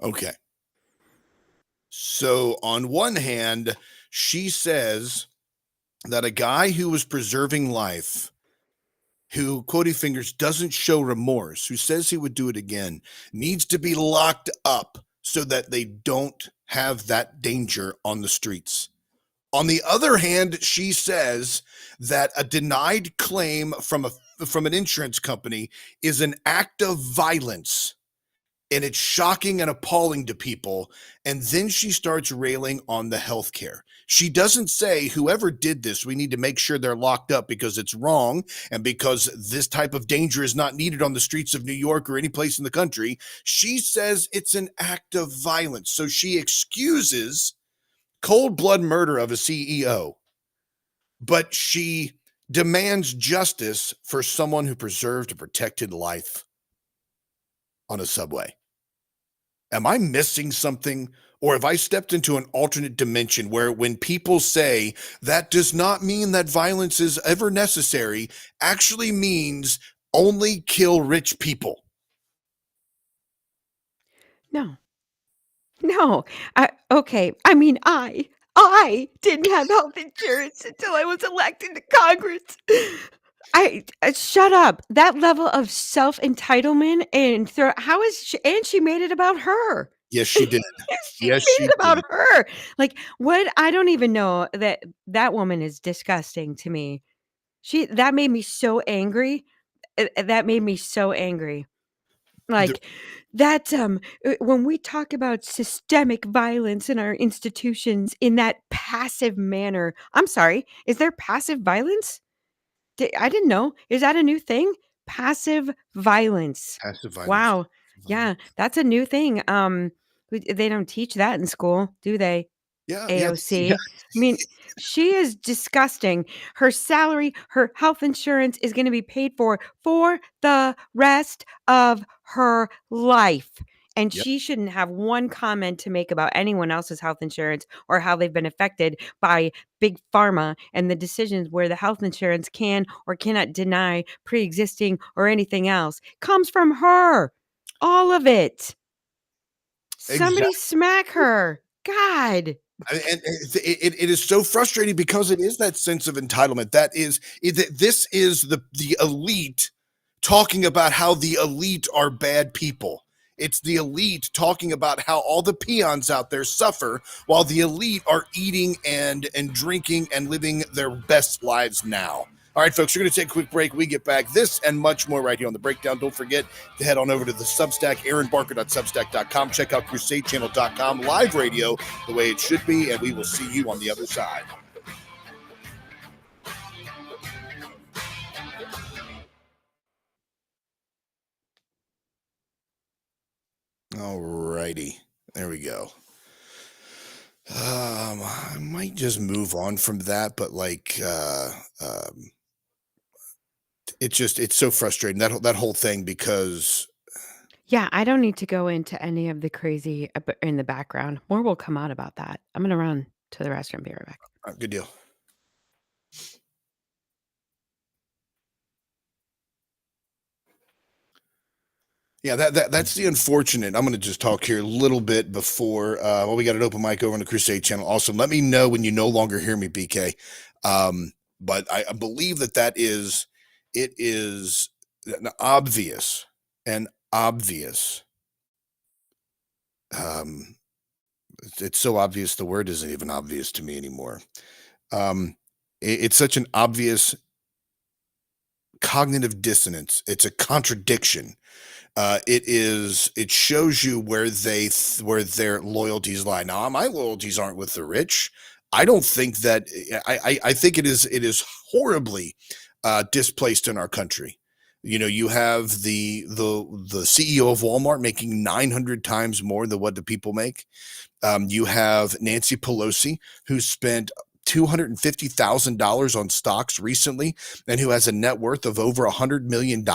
Okay. So on one hand, she says that a guy who was preserving life, who, quoting fingers, doesn't show remorse, who says he would do it again, needs to be locked up so that they don't have that danger on the streets. On the other hand, she says that a denied claim from an insurance company is an act of violence, and it's shocking and appalling to people. And then she starts railing on the healthcare. She doesn't say, whoever did this, we need to make sure they're locked up because it's wrong and because this type of danger is not needed on the streets of New York or any place in the country. She says it's an act of violence. So she excuses cold blood murder of a CEO, but she demands justice for someone who preserved a protected life on a subway. Am I missing something? Or have I stepped into an alternate dimension where when people say that does not mean that violence is ever necessary, actually means only kill rich people? No. Okay. I mean, I didn't have health insurance until I was elected to Congress. Shut up. That level of self-entitlement and how is she, and she made it about her. Yes, she did. She Yes, made she it about did. her. Like, what? I don't even know. That woman is disgusting to me. That made me so angry. That made me so angry. Like, that when we talk about systemic violence in our institutions in that passive manner, I'm sorry, is there passive violence? I didn't know. Is that a new thing? Passive violence. Passive violence. Wow. Yeah, that's a new thing. They don't teach that in school, do they? Yeah. AOC. Yeah. I mean, she is disgusting. Her salary, her health insurance is going to be paid for the rest of her life. And Yep. she shouldn't have one comment to make about anyone else's health insurance or how they've been affected by big pharma and the decisions where the health insurance can or cannot deny pre-existing or anything else comes from her. All of it. Exactly. Somebody smack her. God. And it is so frustrating because it is that sense of entitlement. This is the elite talking about how the elite are bad people. It's the elite talking about how all the peons out there suffer while the elite are eating and drinking and living their best lives now. All right, folks, we're going to take a quick break. We get back this and much more right here on The Breakdown. Don't forget to head on over to the Substack, aaronbarker.substack.com. Check out crusadechannel.com, live radio the way it should be, and we will see you on the other side. All righty. There we go. I might just move on from that, but it's so frustrating, that whole thing, because Yeah, I don't need to go into any of the crazy in the background. More will come out about that. I'm going to run to the restroom. Be right back. good deal. Yeah, that's the unfortunate. I'm going to just talk here a little bit before. We got an open mic over on the Crusade channel. Also, let me know when you no longer hear me, BK. But I believe it is an obvious. It's so obvious the word isn't even obvious to me anymore. It's such an obvious cognitive dissonance. It's a contradiction. It shows you where their loyalties lie. Now, my loyalties aren't with the rich. I don't think that. I think it is horribly displaced in our country. You know, you have the CEO of Walmart making 900 times more than what the people make. You have Nancy Pelosi, who spent $250,000 on stocks recently and who has a net worth of over $100 million.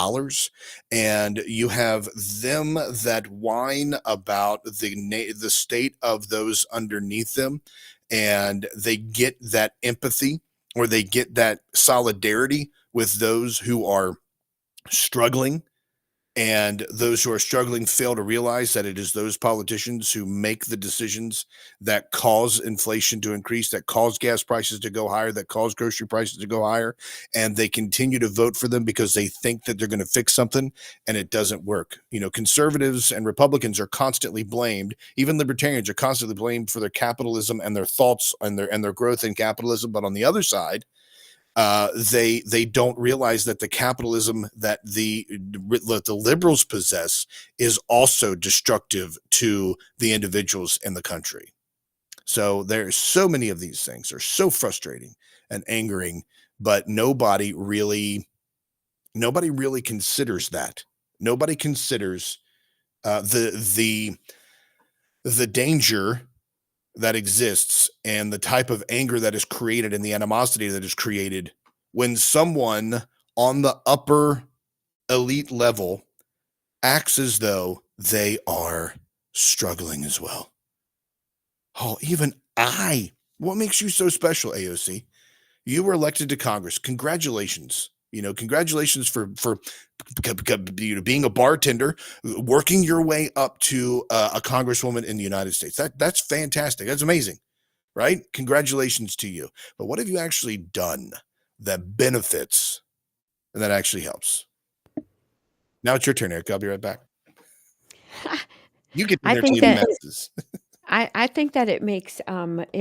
And you have them that whine about the state of those underneath them, and they get that empathy, or they get that solidarity with those who are struggling. And those who are struggling fail to realize that it is those politicians who make the decisions that cause inflation to increase, that cause gas prices to go higher, that cause grocery prices to go higher. And they continue to vote for them because they think that they're going to fix something, and it doesn't work. You know, conservatives and Republicans are constantly blamed. Even libertarians are constantly blamed for their capitalism and their thoughts and their growth in capitalism. But on the other side, they don't realize that the capitalism that the liberals possess is also destructive to the individuals in the country. So there's so many of these things are so frustrating and angering, but nobody really considers that. Nobody considers the danger that exists and the type of anger that is created and the animosity that is created when someone on the upper elite level acts as though they are struggling as well. Oh, even what makes you so special, AOC? You were elected to Congress. Congratulations. You know, congratulations for being a bartender, working your way up to a congresswoman in the United States. That's fantastic. That's amazing, right? Congratulations to you. But what have you actually done that benefits and that actually helps? Now it's your turn, Eric. I'll be right back. You get to I think entertain the that masses. I think that it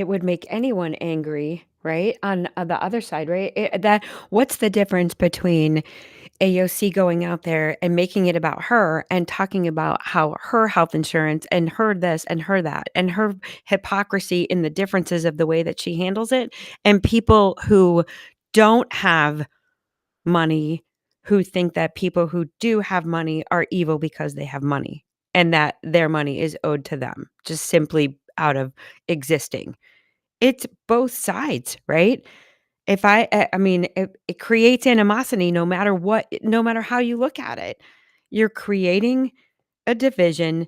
would make anyone angry, right? On the other side, right? What's the difference between AOC going out there and making it about her and talking about how her health insurance and her this and her that and her hypocrisy in the differences of the way that she handles it, and people who don't have money, who think that people who do have money are evil because they have money and that their money is owed to them just simply out of existing. It's both sides, right? I mean, it creates animosity no matter what, no matter how you look at it. You're creating a division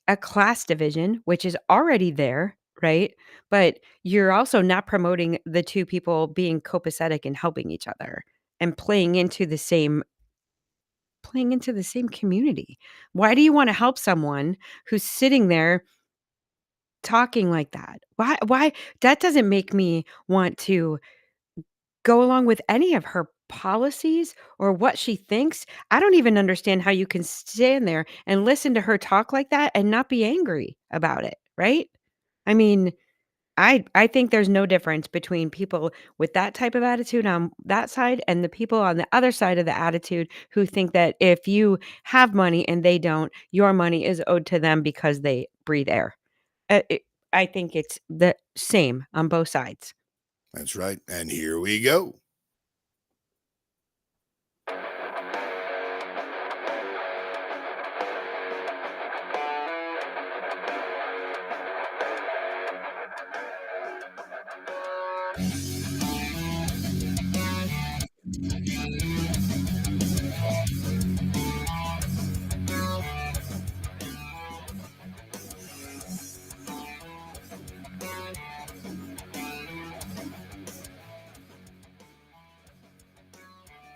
a class division, which is already there, right? But you're also not promoting the two people being copacetic and helping each other and playing into the same community. Why do you wanna help someone who's sitting there talking like that? Why that doesn't make me want to go along with any of her policies or what she thinks. I don't even understand how you can stand there and listen to her talk like that and not be angry about it, right? I mean, I think there's no difference between people with that type of attitude on that side and the people on the other side of the attitude who think that if you have money and they don't, your money is owed to them because they breathe air. It I think it's the same on both sides. That's right. And here we go.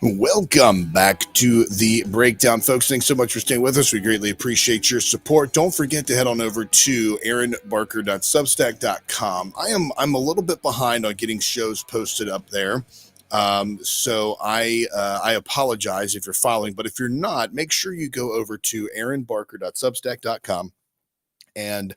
Welcome back to the breakdown, folks. Thanks so much for staying with us. We greatly appreciate your support. Don't forget to head on over to aaronbarker.substack.com. I'm a little bit behind on getting shows posted up there. So I apologize if you're following, but if you're not, make sure you go over to aaronbarker.substack.com and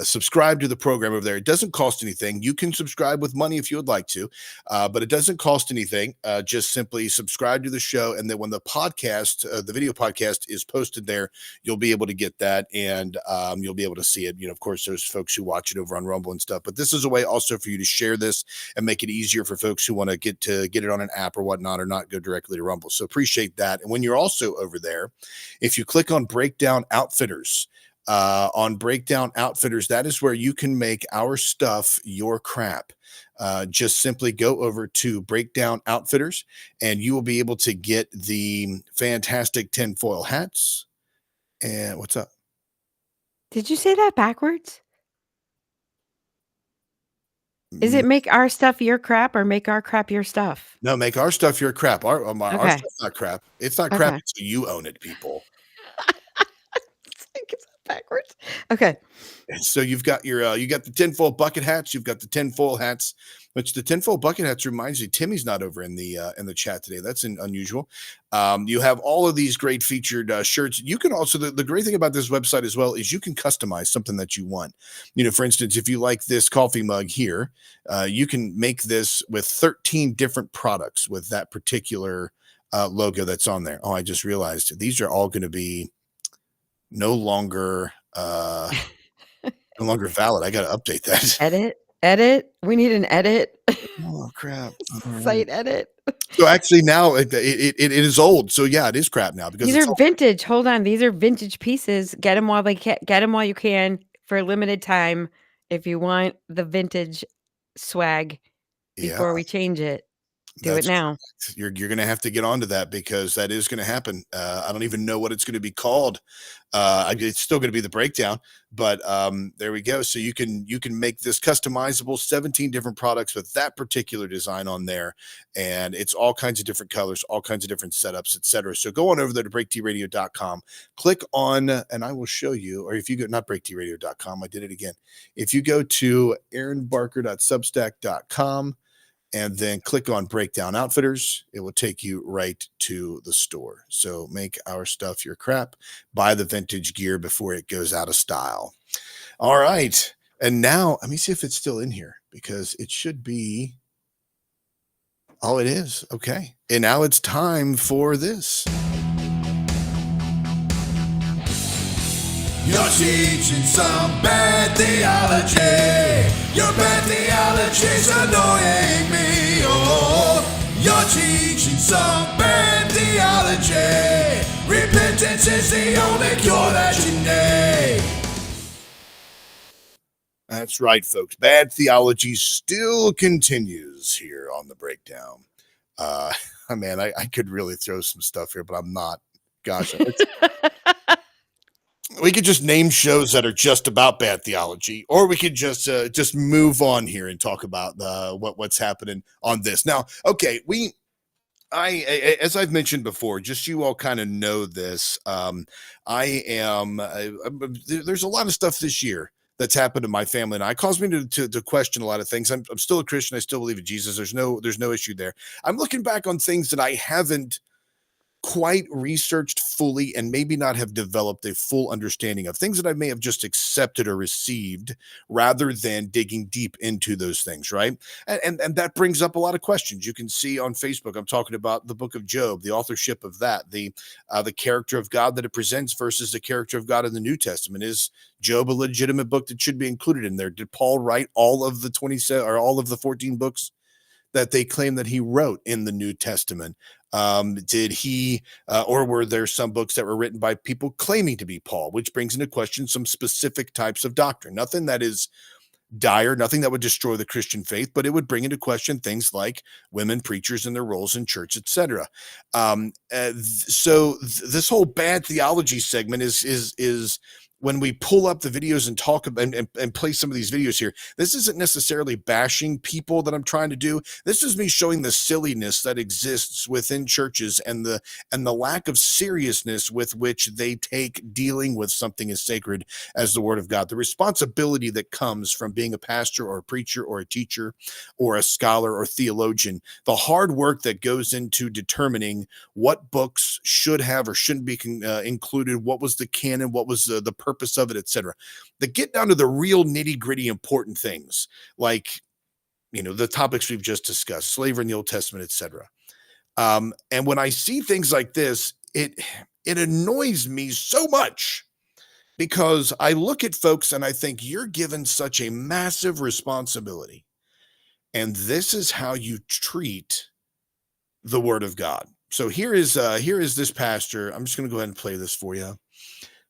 subscribe to the program over there. It doesn't cost anything. You can subscribe with money if you would like to, but it doesn't cost anything. Just simply subscribe to the show, and then when the podcast, the video podcast is posted there, you'll be able to get that, and you'll be able to see it. You know, of course, there's folks who watch it over on Rumble and stuff, but this is a way also for you to share this and make it easier for folks who want to get it on an app or whatnot, or not go directly to Rumble. So appreciate that. And when you're also over there, if you click on Breakdown Outfitters, on Breakdown Outfitters, that is where you can make our stuff your crap. Just simply go over to Breakdown Outfitters and you will be able to get the fantastic tinfoil hats. And what's up? Did you say that backwards? Is it make our stuff your crap or make our crap your stuff? No, make our stuff your crap. Our Okay. stuff's not crap. It's not crap Okay. until you own it, people. It's backwards. Okay. And so you've got your you got the tinfoil bucket hats, you've got the tinfoil hats, which the tinfoil bucket hats reminds you, Timmy's not over in the chat today. That's unusual. You have all of these great featured shirts. You can also, the great thing about this website as well is you can customize something that you want. You know, for instance, if you like this coffee mug here, you can make this with 13 different products with that particular logo that's on there. Oh, I just realized these are all going to be no longer valid. I got to update that. Edit. We need an edit. Oh crap! All Site right. edit. So actually, now it is old. So yeah, it is crap now because These it's are vintage. Hold on, these are vintage pieces. Get them while they can. Get them while you can for a limited time. If you want the vintage swag before we change it, do it now. Correct. You're going to have to get onto that because that is going to happen. I don't even know what it's going to be called. It's still going to be the breakdown, but there we go. So you can make this customizable 17 different products with that particular design on there, and it's all kinds of different colors, all kinds of different setups, etc. So go on over there to breaktradio.com, click on, and I will show you. Or if you go, not breaktradio.com, I did it again. If you go to aaronbarker.substack.com and then click on Breakdown Outfitters, it will take you right to the store. So make our stuff your crap. Buy the vintage gear before it goes out of style. All right. And now let me see if it's still in here because it should be. Oh, it is. Okay. And now it's time for this. You're teaching some bad theology. Your bad theology's annoying me. Oh, you're teaching some bad theology. Repentance is the only cure that you need. That's right, folks. Bad theology still continues here on the breakdown. Man, I could really throw some stuff here, but I'm not. Gosh. We could just name shows that are just about bad theology, or we could just move on here and talk about what's happening on this. Now, okay, as I've mentioned before, just you all kind of know this. There's a lot of stuff this year that's happened in my family, and it caused me to question a lot of things. I'm still a Christian. I still believe in Jesus. There's no issue there. I'm looking back on things that I haven't quite researched fully and maybe not have developed a full understanding of things that I may have just accepted or received rather than digging deep into those things, right? And that brings up a lot of questions. You can see on Facebook, I'm talking about the book of Job, the authorship of that, the character of God that it presents versus the character of God in the New Testament. Is Job a legitimate book that should be included in there? Did Paul write all of the 27 or all of the 14 books that they claim that he wrote in the New Testament? Did he, or were there some books that were written by people claiming to be Paul, which brings into question some specific types of doctrine? Nothing that is dire, nothing that would destroy the Christian faith, but it would bring into question things like women preachers and their roles in church, etc. This whole bad theology segment is when we pull up the videos and talk about and play some of these videos here. This isn't necessarily bashing people that I'm trying to do. This is me showing the silliness that exists within churches and the lack of seriousness with which they take dealing with something as sacred as the Word of God. The responsibility that comes from being a pastor or a preacher or a teacher or a scholar or theologian, the hard work that goes into determining what books should have or shouldn't be included, what was the canon, what was the purpose of it, etc. That get down to the real nitty-gritty important things, like, the topics we've just discussed, slavery in the Old Testament, etc. And when I see things like this, it annoys me so much, because I look at folks and I think, you're given such a massive responsibility, and this is how you treat the Word of God. So here is this pastor. I'm just going to go ahead and play this for you,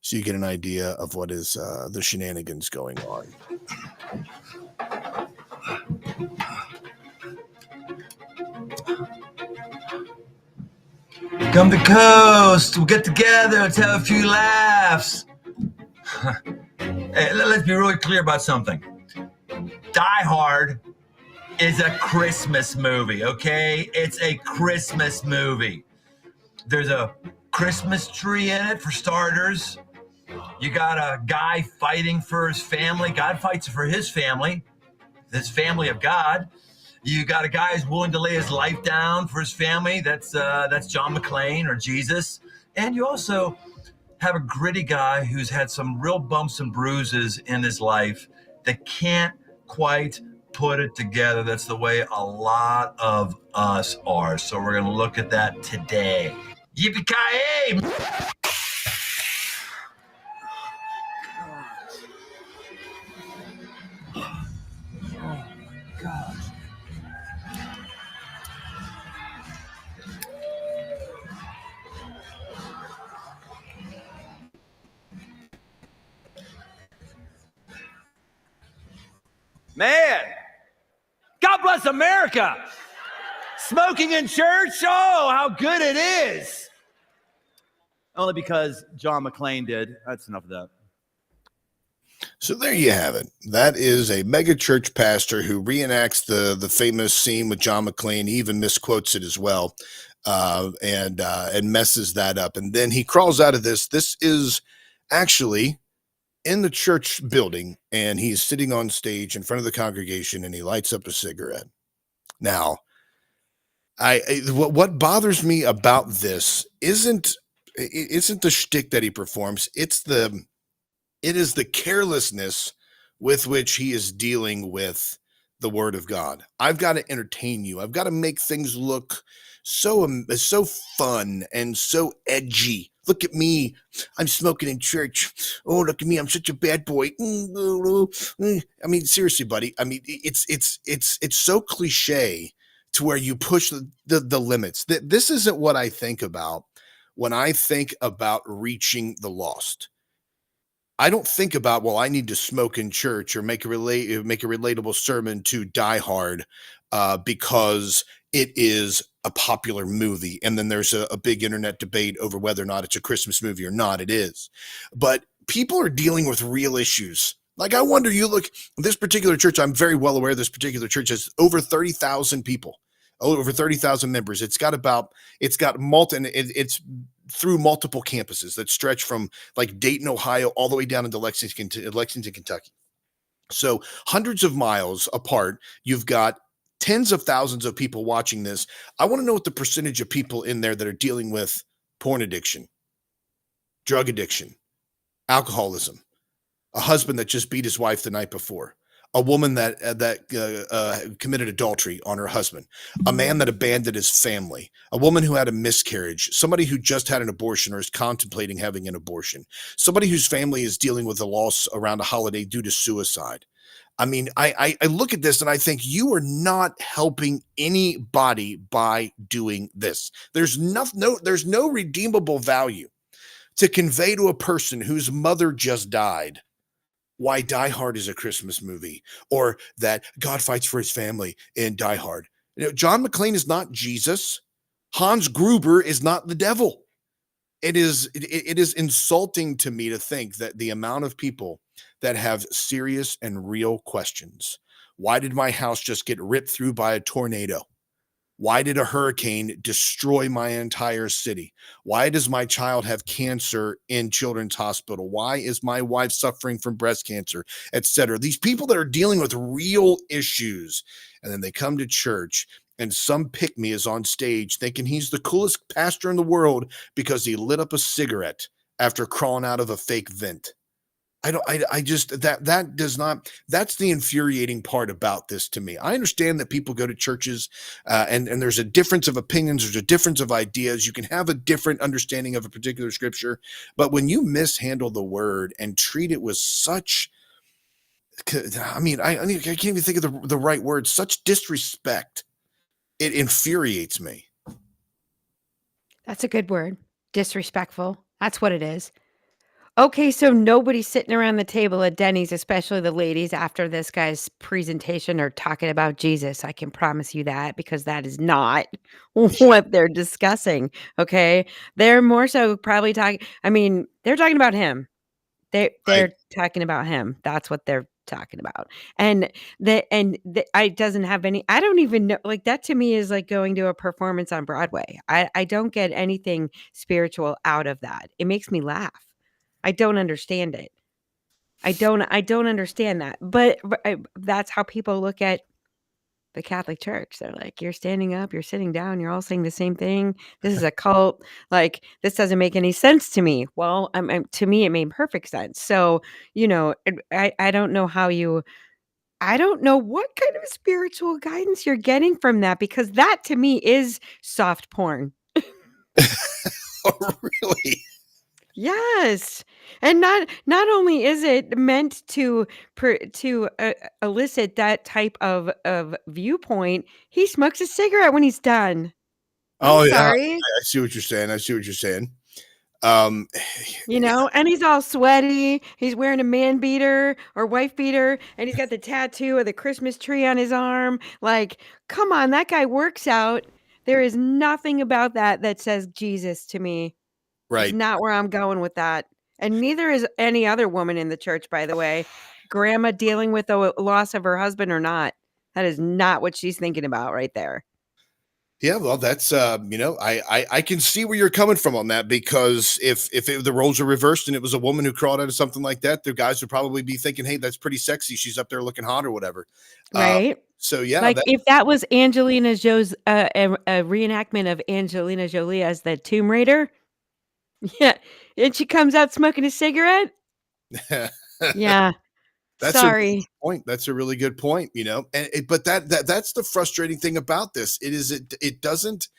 so you get an idea of what is the shenanigans going on. Come to coast. We'll get together. Let's have a few laughs. Hey, let's be really clear about something. Die Hard is a Christmas movie, okay? It's a Christmas movie. There's a Christmas tree in it, for starters. You got a guy fighting for his family. God fights for his family of God. You got a guy who's willing to lay his life down for his family. That's John McClane, or Jesus. And you also have a gritty guy who's had some real bumps and bruises in his life that can't quite put it together. That's the way a lot of us are. So we're going to look at that today. Yippee-ki-yay! Man, God bless America. Smoking in church, oh, how good it is. Only because John McClane did. That's enough of that. So there you have it. That is a mega church pastor who reenacts the famous scene with John McClane. He even misquotes it as well, and messes that up. And then he crawls out of this. This is actually in the church building, and he's sitting on stage in front of the congregation, and he lights up a cigarette. Now, what bothers me about this isn't the shtick that he performs. It is the carelessness with which he is dealing with the Word of God. I've got to entertain you. I've got to make things look so fun and so edgy. Look at me. I'm smoking in church. Oh, look at me. I'm such a bad boy. I mean, seriously, buddy. I mean, it's so cliche to where you push the limits. This isn't what I think about when I think about reaching the lost. I don't think about, well, I need to smoke in church or make a relatable sermon to Die Hard because it is a popular movie. And then there's a big internet debate over whether or not it's a Christmas movie or not. It is. But people are dealing with real issues. Like, I wonder, you look, this particular church, I'm very well aware this particular church has over 30,000 people, over 30,000 members. It's got it's through multiple campuses that stretch from like Dayton, Ohio, all the way down into Lexington, Kentucky. So hundreds of miles apart, you've got tens of thousands of people watching this. I want to know what the percentage of people in there that are dealing with porn addiction, drug addiction, alcoholism, a husband that just beat his wife the night before, a woman that committed adultery on her husband, a man that abandoned his family, a woman who had a miscarriage, somebody who just had an abortion or is contemplating having an abortion, somebody whose family is dealing with a loss around a holiday due to suicide. I mean, I look at this and I think you are not helping anybody by doing this. There's no redeemable value to convey to a person whose mother just died why Die Hard is a Christmas movie, or that God fights for his family in Die Hard. John McClane is not Jesus. Hans Gruber is not the devil. It is insulting to me to think that the amount of people that have serious and real questions. Why did my house just get ripped through by a tornado? Why did a hurricane destroy my entire city? Why does my child have cancer in Children's Hospital? Why is my wife suffering from breast cancer, etc.? These people that are dealing with real issues, and then they come to church and some pick-me is on stage thinking he's the coolest pastor in the world because he lit up a cigarette after crawling out of a fake vent. That's the infuriating part about this to me. I understand that people go to churches and there's a difference of opinions, there's a difference of ideas. You can have a different understanding of a particular scripture, but when you mishandle the word and treat it with such, I can't even think of the right word, such disrespect, it infuriates me. That's a good word. Disrespectful. That's what it is. Okay, so nobody's sitting around the table at Denny's, especially the ladies, after this guy's presentation are talking about Jesus. I can promise you that, because that is not what they're discussing. Okay, they're more so probably talking. I mean, they're talking about him. They're talking about him. That's what they're talking about. And I doesn't have any. I don't even know. Like, that to me is like going to a performance on Broadway. I don't get anything spiritual out of that. It makes me laugh. I don't understand it. I don't understand that. But that's how people look at the Catholic Church. They're like, you're standing up, you're sitting down, you're all saying the same thing. This is a cult. Like, this doesn't make any sense to me. Well, to me, it made perfect sense. So, I don't know I don't know what kind of spiritual guidance you're getting from that, because that to me is soft porn. Oh, really? Yes. And not only is it meant to elicit that type of viewpoint, he smokes a cigarette when he's done. Oh, yeah. Sorry. I see what you're saying. And he's all sweaty. He's wearing a man beater or wife beater, and he's got the tattoo of the Christmas tree on his arm. Like, come on, that guy works out. There is nothing about that says Jesus to me. Right. It's not where I'm going with that. And neither is any other woman in the church, by the way. Grandma dealing with the loss of her husband or not. That is not what she's thinking about right there. Yeah, well, that's I can see where you're coming from on that, because if the roles are reversed and it was a woman who crawled out of something like that, the guys would probably be thinking, "Hey, that's pretty sexy. She's up there looking hot or whatever." Right. So yeah, like if that was Angelina Jolie's a reenactment of Angelina Jolie as the Tomb Raider. Yeah, and she comes out smoking a cigarette. Yeah. Sorry. A really good point. That's a really good point, but that's the frustrating thing about this. It doesn't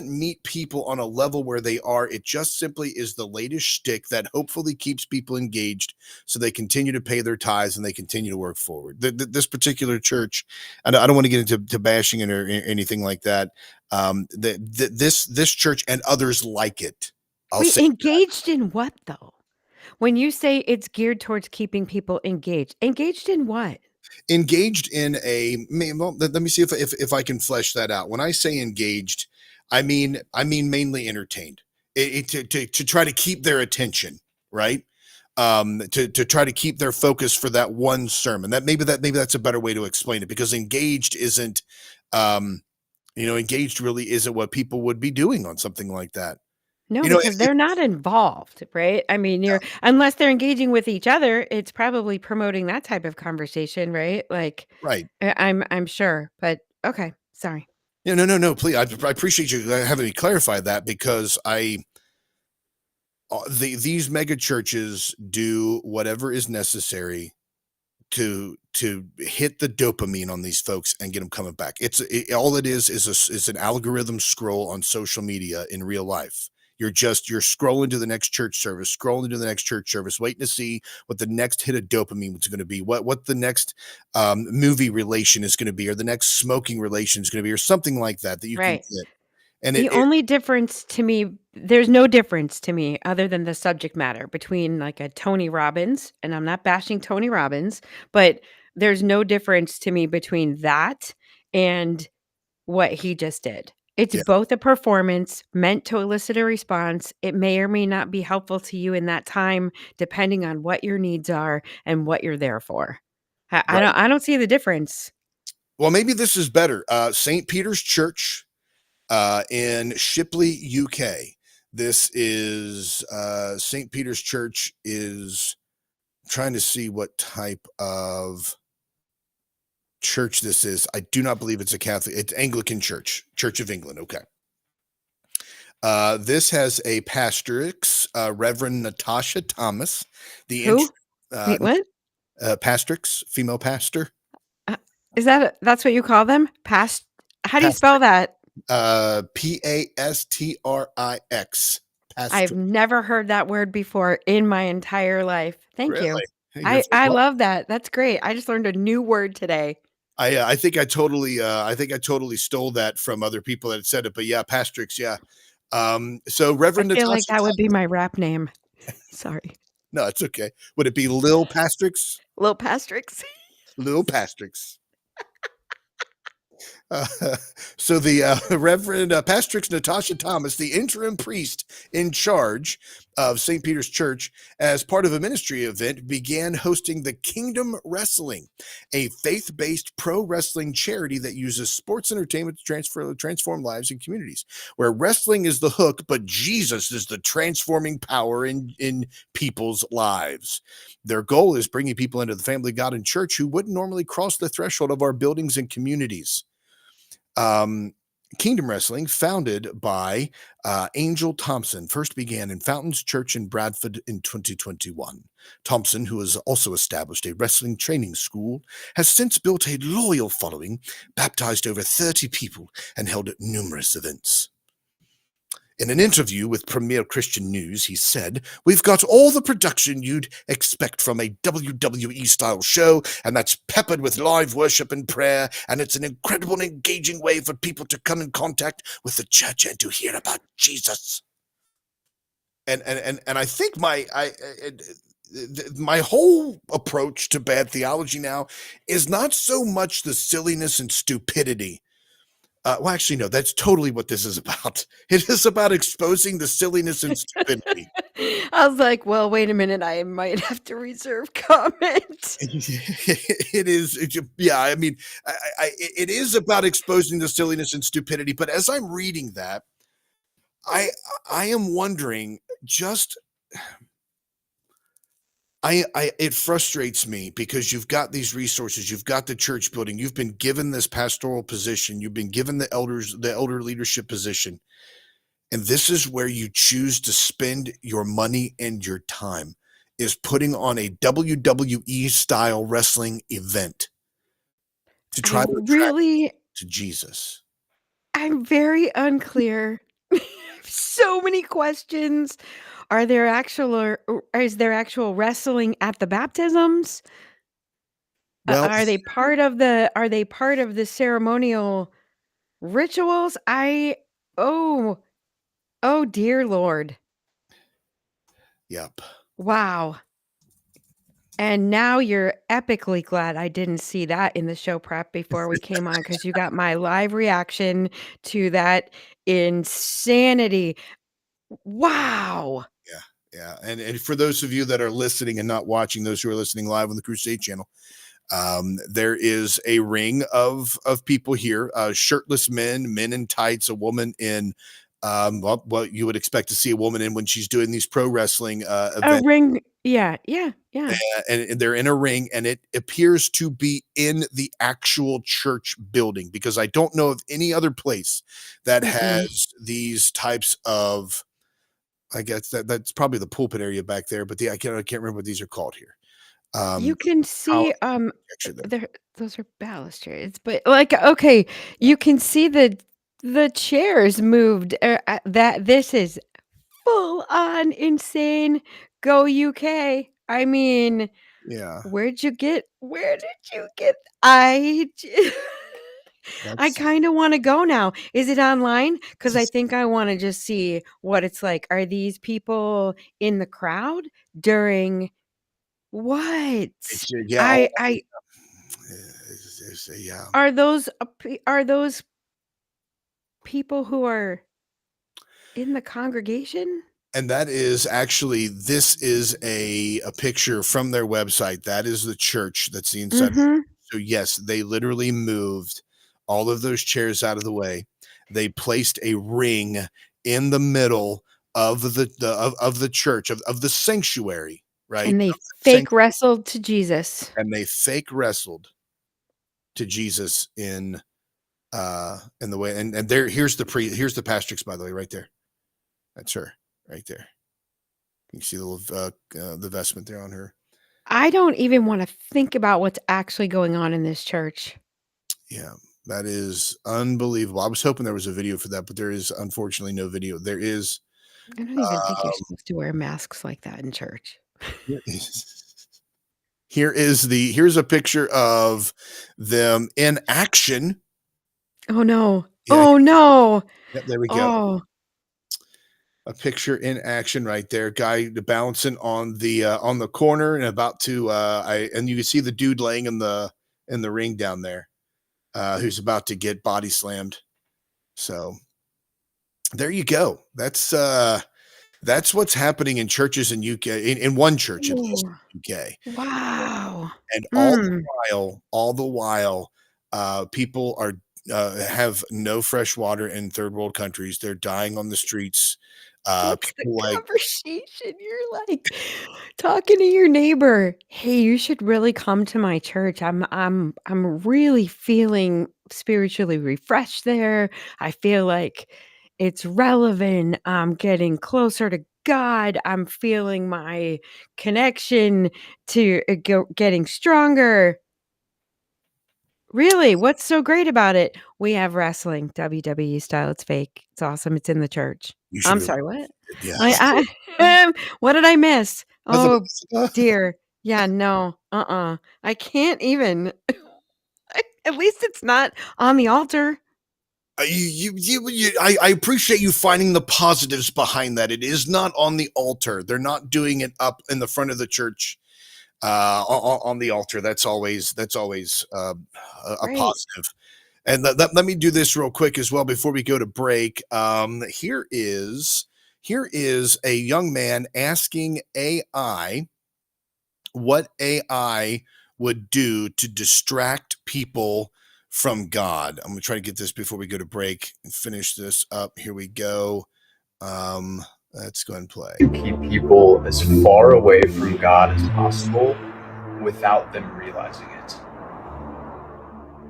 meet people on a level where they are. It just simply is the latest shtick that hopefully keeps people engaged so they continue to pay their tithes and they continue to work forward. This particular church, and I don't want to get into bashing it or anything like that. This church and others like it. Engaged in what though? When you say it's geared towards keeping people engaged in what? Engaged in let me see if I can flesh that out. When I say engaged, I mean mainly entertained. To try to keep their attention, right? to try to keep their focus for that one sermon. Maybe that's a better way to explain it, because engaged isn't, engaged really isn't what people would be doing on something like that. No, You know, because they're not involved, right? I mean, unless they're engaging with each other, it's probably promoting that type of conversation, right? Like, right. I'm sure, but okay, sorry. Yeah, no, please. I appreciate you having me clarify that, because these mega churches do whatever is necessary to hit the dopamine on these folks and get them coming back. All it is an algorithm scroll on social media in real life. You're scrolling to the next church service, waiting to see what the next hit of dopamine is going to be, what the next movie relation is going to be, or the next smoking relation is going to be, or something like that you Right. can get. And the only difference to me, there's no difference to me other than the subject matter between like a Tony Robbins, and I'm not bashing Tony Robbins, but there's no difference to me between that and what he just did. It's both a performance meant to elicit a response. It may or may not be helpful to you in that time, depending on what your needs are and what you're there for. I don't see the difference. Well, maybe this is better. St. Peter's Church in Shipley, UK. This is St. Peter's Church is trying to see what type of church this is. I do not believe it's a Catholic. It's Anglican Church, Church of England. Okay. This has a pastrix, Reverend Natasha Thomas. Who? Wait, what? Pastrix, female pastor. That's what you call them? How do you spell that? Pastrix. I've never heard that word before in my entire life. Thank you. Hey, I love that. That's great. I just learned a new word today. I think I totally stole that from other people that had said it, but yeah, Pastrix, yeah. So Reverend I feel Natasha like that would be my rap name. Sorry. No, it's okay. Would it be Lil Pastrix? Lil Pastrix. Lil Pastrix. So the Reverend Pastrix Natasha Thomas, the interim priest in charge of St. Peter's Church, as part of a ministry event, began hosting the Kingdom Wrestling, a faith-based pro wrestling charity that uses sports entertainment to transform lives and communities, where wrestling is the hook, but Jesus is the transforming power in people's lives. Their goal is bringing people into the family of God and church who wouldn't normally cross the threshold of our buildings and communities. Kingdom Wrestling, founded by Angel Thompson, first began in Fountains Church in Bradford in 2021. Thompson, who has also established a wrestling training school, has since built a loyal following, baptized over 30 people, and held numerous events. In an interview with Premier Christian News, he said, "We've got all the production you'd expect from a WWE-style show, and that's peppered with live worship and prayer, and it's an incredible and engaging way for people to come in contact with the church and to hear about Jesus." And I think my whole approach to bad theology now is not so much the silliness and stupidity. Well, actually, no, that's totally what this is about. It is about exposing the silliness and stupidity. I was like, well, wait a minute. I might have to reserve comment. It is. Yeah, I mean, it is about exposing the silliness and stupidity. But as I'm reading that, I am wondering just... it frustrates me, because you've got these resources, you've got the church building, you've been given this pastoral position, you've been given the elder leadership position, and this is where you choose to spend your money and your time, is putting on a WWE style wrestling event to try to attract to Jesus. I'm very unclear. So many questions. Is there actual wrestling at the baptisms? Well, are they part of the ceremonial rituals? Oh dear Lord. Yep. Wow. And now you're epically glad I didn't see that in the show prep before we came on, because you got my live reaction to that insanity. Wow. Yeah. And for those of you that are listening and not watching, those who are listening live on the Crusade channel, there is a ring of people here, shirtless men in tights, a woman in what you would expect to see a woman in when she's doing these pro wrestling A events. ring. Yeah, yeah, yeah. And they're in a ring, and it appears to be in the actual church building, because I don't know of any other place that has these types of, I guess that's probably the pulpit area back there, but I can't remember what these are called here. You can see, Architecture there. there those are balustrades, but, like, okay, you can see the chairs moved, that this is full on insane. Go UK. I mean, Yeah, where did you get I j I that's kinda wanna go now. Is it online? Because I think I wanna just see what it's like. Are these people in the crowd during what? yeah. All, I yeah. are those people who are in the congregation? And that is actually, this is a picture from their website. That is the church. That's the inside. Mhm. So yes, they literally moved all of those chairs out of the way. They placed a ring in the middle of the church, of the sanctuary, right? And they Of the fake wrestled to Jesus. and they fake wrestled to Jesus in the way. And here's the pastrix, by the way, right there. That's her right there. You see the little the vestment there on her. I don't even wanna think about what's actually going on in this church. Yeah, that is unbelievable. I was hoping there was a video for that, but there is unfortunately no video. There is. I don't even think you're Um, supposed to wear masks like that in church. here's a picture of them in action. Oh, no. Yeah, Oh, no. yep, there we go. Oh. A picture in action right there. Guy bouncing on the corner and about to and you can see the dude laying in the ring down there, who's about to get body slammed. So there you go. That's what's happening in churches in UK, in one church at least Ooh. in UK. Wow. And Mm. all the while, people are have no fresh water in third world countries. They're dying on the streets. What's the People like, conversation? You're, like, talking to your neighbor. "Hey, you should really come to my church. I'm really feeling spiritually refreshed there. I feel like it's relevant. I'm getting closer to God. I'm feeling my connection to, getting stronger." Really? What's so great about it? We have wrestling, WWE style. It's fake. It's awesome. It's in the church. you should I'm really, sorry, what? yeah. What did I miss? Nothing. Oh, dear. Yeah, no. I can't even. At least it's not on the altar. I appreciate you finding the positives behind that. It is not on the altar. They're not doing it up in the front of the church on the altar. That's always a Right. positive. And let me do this real quick as well before we go to break. Here is a young man asking AI what AI would do to distract people from God. I'm gonna try to get this before we go to break and finish this up. Here we go. Let's go ahead and play. Keep people as far away from God as possible without them realizing it.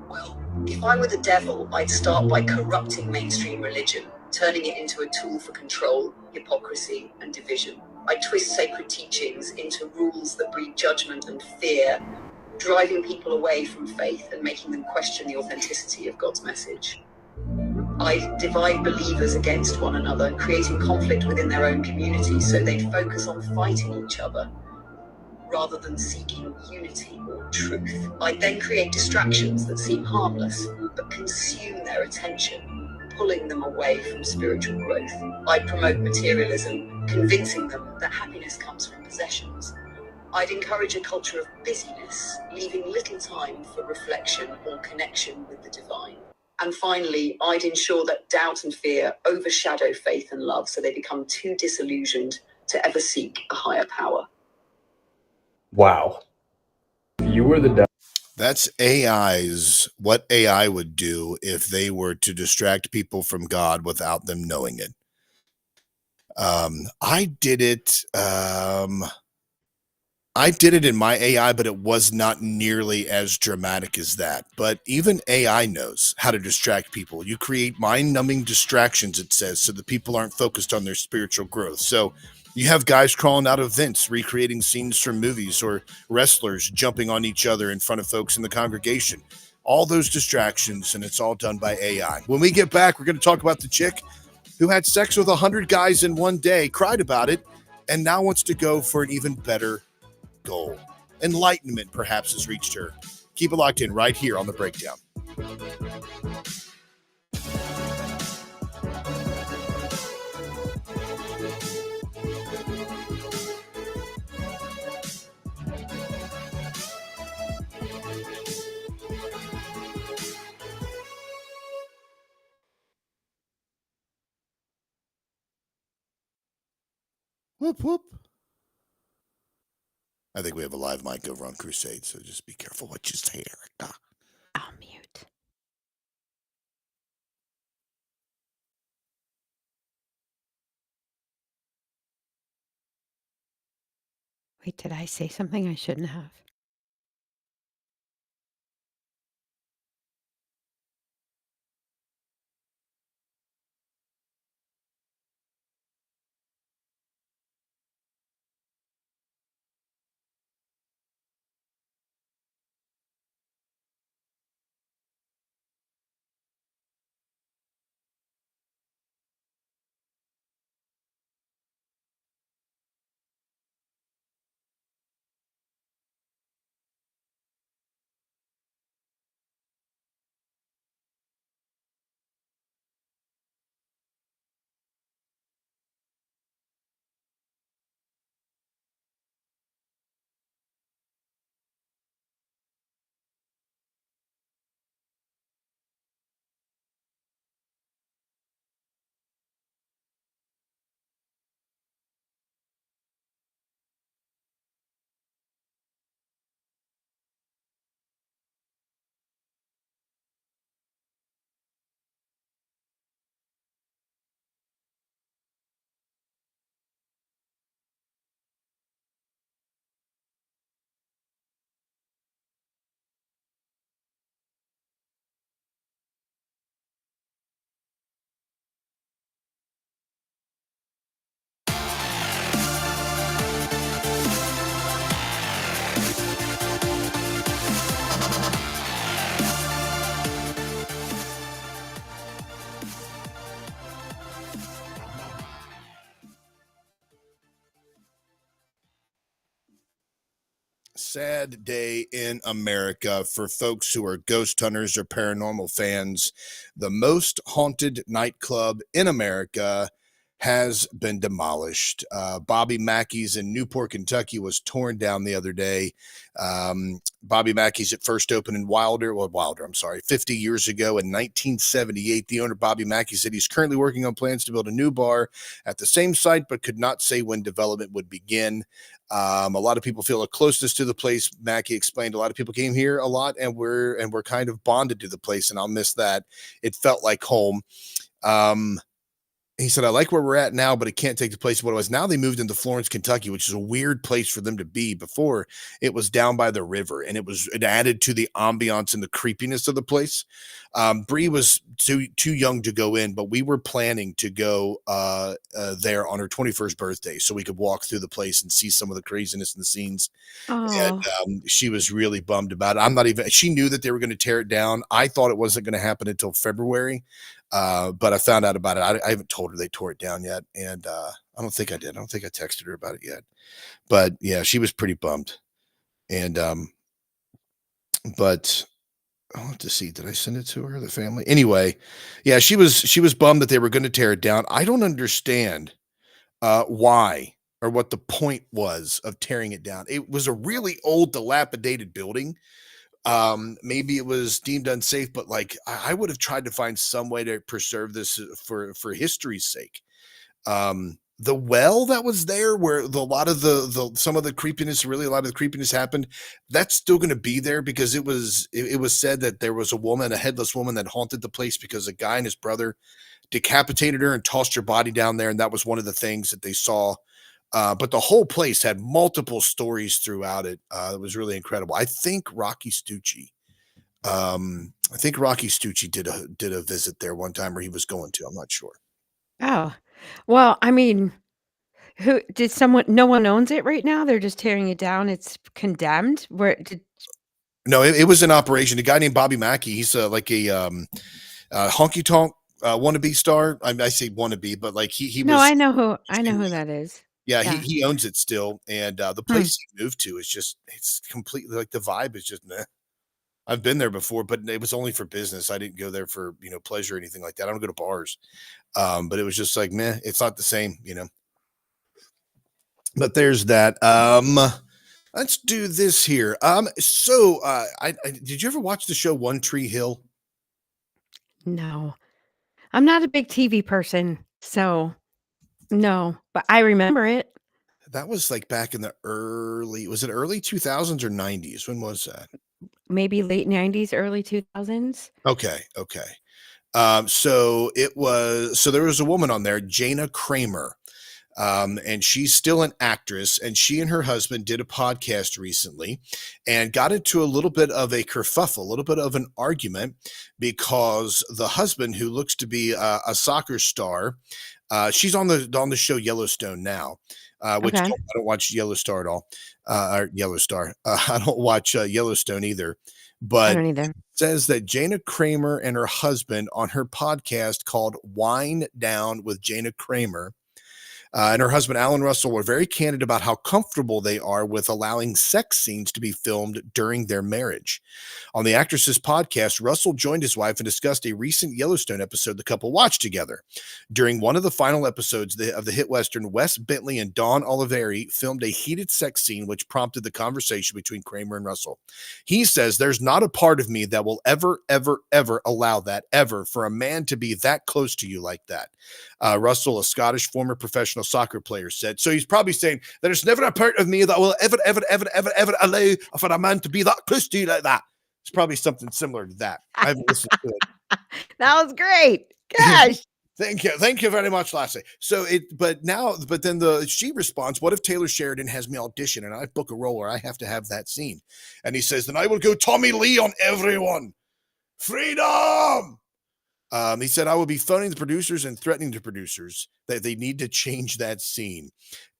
Well, if I were the devil, I'd start by corrupting mainstream religion, turning it into a tool for control, hypocrisy, and division. I'd twist sacred teachings into rules that breed judgment and fear, driving people away from faith and making them question the authenticity of God's message. I'd divide believers against one another, creating conflict within their own community so they'd focus on fighting each other rather than seeking unity or truth. I'd then create distractions that seem harmless but consume their attention, pulling them away from spiritual growth. I'd promote materialism, convincing them that happiness comes from possessions. I'd encourage a culture of busyness, leaving little time for reflection or connection with the divine. And finally, I'd ensure that doubt and fear overshadow faith and love so they become too disillusioned to ever seek a higher power. Wow. If you were the devil. That's what AI would do if they were to distract people from God without them knowing it. I did it. I did it in my AI, but it was not nearly as dramatic as that. But even AI knows how to distract people. You create mind-numbing distractions, it says, so that people aren't focused on their spiritual growth. So you have guys crawling out of vents, recreating scenes from movies, or wrestlers jumping on each other in front of folks in the congregation. All those distractions, and it's all done by AI. When we get back, we're going to talk about the chick who had sex with 100 guys in one day, cried about it, and now wants to go for an even better goal. Enlightenment perhaps has reached her. Keep it locked in right here on The Breakdown. Whoop, whoop. I think we have a live mic over on Crusade, so just be careful what you say, Erica. I'll mute. Wait, did I say something I shouldn't have? Sad day in America for folks who are ghost hunters or paranormal fans. The most haunted nightclub in America has been demolished. Bobby Mackey's in Newport, Kentucky was torn down the other day. Bobby Mackey's at first opened in Wilder, 50 years ago in 1978. The owner, Bobby Mackey, said he's currently working on plans to build a new bar at the same site, but could not say when development would begin. A lot of people feel a closeness to the place. Mackey explained a lot of people came here a lot and we're kind of bonded to the place, and I'll miss that. It felt like home. He said, I like where we're at now, but it can't take the place of what it was. Now they moved into Florence, Kentucky, which is a weird place for them to be. Before, it was down by the river, and it added to the ambiance and the creepiness of the place. Bree was too young to go in, but we were planning to go there on her 21st birthday so we could walk through the place and see some of the craziness in the scenes. Oh. And she was really bummed about it. She knew that they were going to tear it down. I thought it wasn't going to happen until February. But I found out about it. I haven't told her they tore it down yet. And I don't think I did. I don't think I texted her about it yet. But yeah, she was pretty bummed. And but I'll have to see. Did I send it to her, the family? Anyway, yeah, she was bummed that they were going to tear it down. I don't understand why or what the point was of tearing it down. It was a really old, dilapidated building. Maybe it was deemed unsafe, but like I would have tried to find some way to preserve this for history's sake. the well that was there where a lot of the some of the creepiness, really a lot of the creepiness happened, that's still going to be there because it was said that there was a headless woman that haunted the place because a guy and his brother decapitated her and tossed her body down there, and that was one of the things that they saw. But the whole place had multiple stories throughout it. It was really incredible. I think Rocky Stucci did a visit there one time, or he was going to. I'm not sure. Oh, well, I mean, who did someone? No one owns it right now. They're just tearing it down. It's condemned. Where did? No, it was in operation. A guy named Bobby Mackey. He's like a honky tonk wannabe star. I say wannabe, but like he No, was. I know who. I know who that is. Yeah, Yeah. he owns it still, and the place he moved to is just it's completely like the vibe is just meh. I've been there before, but it was only for business. I didn't go there for pleasure or anything like that. I don't go to bars, but it was just like meh. It's not the same, But there's that. Let's do this here. So I did you ever watch the show One Tree Hill? No, I'm not a big TV person, so no, but I remember it. That was like back in the was it early 2000s or 90s? When was that? Maybe late 90s, early 2000s. Okay. So there was a woman on there, Jana Kramer. And she's still an actress, and she and her husband did a podcast recently and got into a little bit of a kerfuffle, a little bit of an argument, because the husband, who looks to be a soccer star, she's on the show Yellowstone now, which Okay. I don't watch Yellowstar at all, or Yellowstar. I don't watch Yellowstone either, I but don't either. says that Jana Kramer and her husband on her podcast called Wine Down with Jana Kramer, and her husband, Alan Russell, were very candid about how comfortable they are with allowing sex scenes to be filmed during their marriage. On the actress's podcast, Russell joined his wife and discussed a recent Yellowstone episode the couple watched together. During one of the final episodes of the hit Western, Wes Bentley and Dawn Oliveri filmed a heated sex scene, which prompted the conversation between Kramer and Russell. He says, "There's not a part of me that will ever, ever, ever allow that, ever, for a man to be that close to you like that." Russell, a Scottish former professional soccer player, said. So he's probably saying, "There's never a part of me that will ever, ever, ever, ever, ever allow for a man to be that close to you like that." It's probably something similar to that. I haven't listened to it. That was great. Gosh. Thank you very much, Lassie. So then she responds, "What if Taylor Sheridan has me audition and I book a role where I have to have that scene?" And he says, "Then I will go Tommy Lee on everyone. Freedom!" He said, "I will be phoning the producers and threatening the producers that they need to change that scene."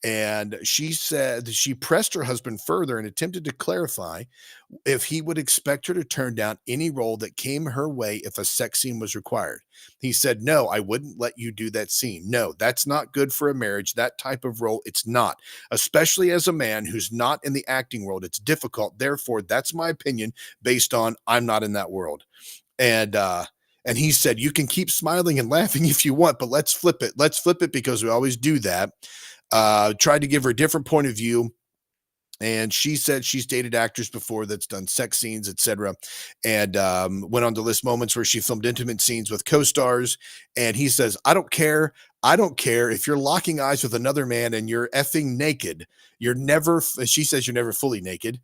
And she said she pressed her husband further and attempted to clarify if he would expect her to turn down any role that came her way if a sex scene was required. He said, "No, I wouldn't let you do that scene. No, that's not good for a marriage. That type of role, it's not. Especially as a man who's not in the acting world, it's difficult. Therefore, that's my opinion based on I'm not in that world." And he said, "You can keep smiling and laughing if you want, but let's flip it. Let's flip it because we always do that." Tried to give her a different point of view. And she said she's dated actors before that's done sex scenes, etc. And went on to list moments where she filmed intimate scenes with co-stars. And he says, I don't care. I don't care if you're locking eyes with another man and you're effing naked. She says you're never fully naked.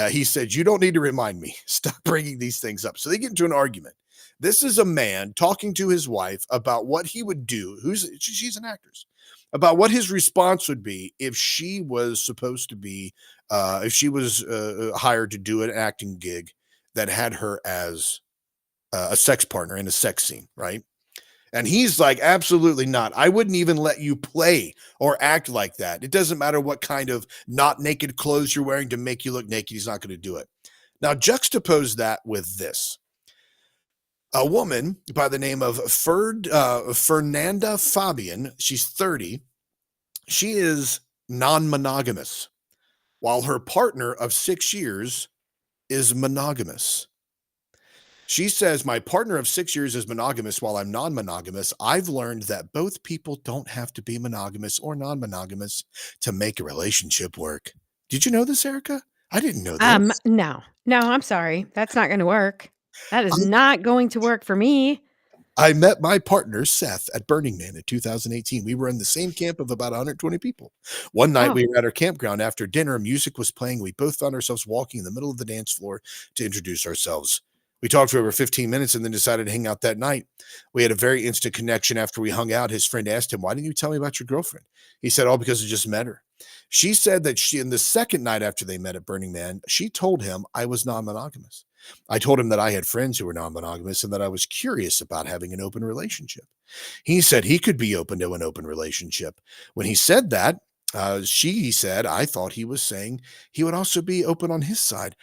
He said, "You don't need to remind me. Stop bringing these things up." So they get into an argument. This is a man talking to his wife about what he would do. She's an actress, about what his response would be if she was supposed to be, if she was hired to do an acting gig that had her as a sex partner in a sex scene, right? And he's like, "Absolutely not. I wouldn't even let you play or act like that. It doesn't matter what kind of not naked clothes you're wearing to make you look naked. He's not going to do it." Now, juxtapose that with this. A woman by the name of Fernanda Fabian, she's 30. She is non-monogamous, while her partner of 6 years is monogamous. She says, "My partner of 6 years is monogamous while I'm non-monogamous. I've learned that both people don't have to be monogamous or non-monogamous to make a relationship work." Did you know this, Erica? I didn't know this. No, I'm sorry. That's not going to work. That is not going to work for me. I met my partner, Seth, at Burning Man in 2018. We were in the same camp of about 120 people. One night Oh. we were at our campground. After dinner, music was playing. We both found ourselves walking in the middle of the dance floor to introduce ourselves. We talked for over 15 minutes and then decided to hang out that night. We had a very instant connection after we hung out. His friend asked him, "Why didn't you tell me about your girlfriend?" He said, "Oh, because I just met her." She said that in the second night after they met at Burning Man, she told him I was non-monogamous. I told him that I had friends who were non-monogamous and that I was curious about having an open relationship. He said he could be open to an open relationship. When he said that, she said, I thought he was saying he would also be open on his side,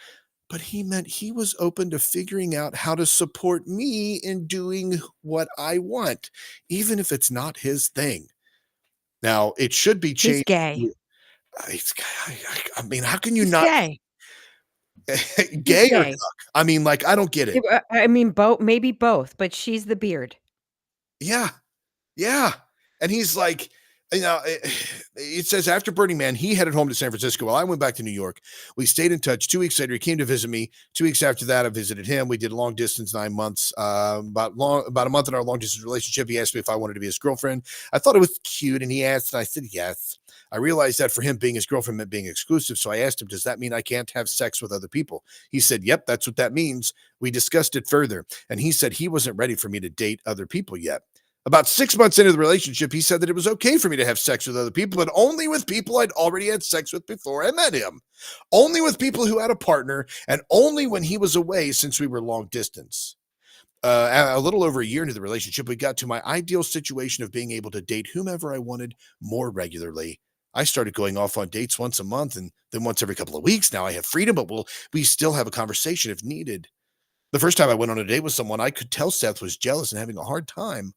but he meant he was open to figuring out how to support me in doing what I want, even if it's not his thing. Now, it should be He's changed. gay. I mean, how can you He's not gay. gay or gay. cuck? I mean, like, I don't get it. I mean, maybe both, but she's the beard. Yeah. Yeah. And he's like, it says after Burning Man, he headed home to San Francisco. While I went back to New York. We stayed in touch. 2 weeks later, he came to visit me. 2 weeks after that, I visited him. We did long distance, 9 months, about a month in our long distance relationship. He asked me if I wanted to be his girlfriend. I thought it was cute. And he asked, and I said, yes. I realized that for him, being his girlfriend meant being exclusive. So I asked him, does that mean I can't have sex with other people? He said, yep, that's what that means. We discussed it further. And he said he wasn't ready for me to date other people yet. About 6 months into the relationship, he said that it was okay for me to have sex with other people, but only with people I'd already had sex with before I met him. Only with people who had a partner, and only when he was away, since we were long distance. A little over a year into the relationship, we got to my ideal situation of being able to date whomever I wanted more regularly. I started going off on dates once a month and then once every couple of weeks. Now I have freedom, but we still have a conversation if needed. The first time I went on a date with someone, I could tell Seth was jealous and having a hard time.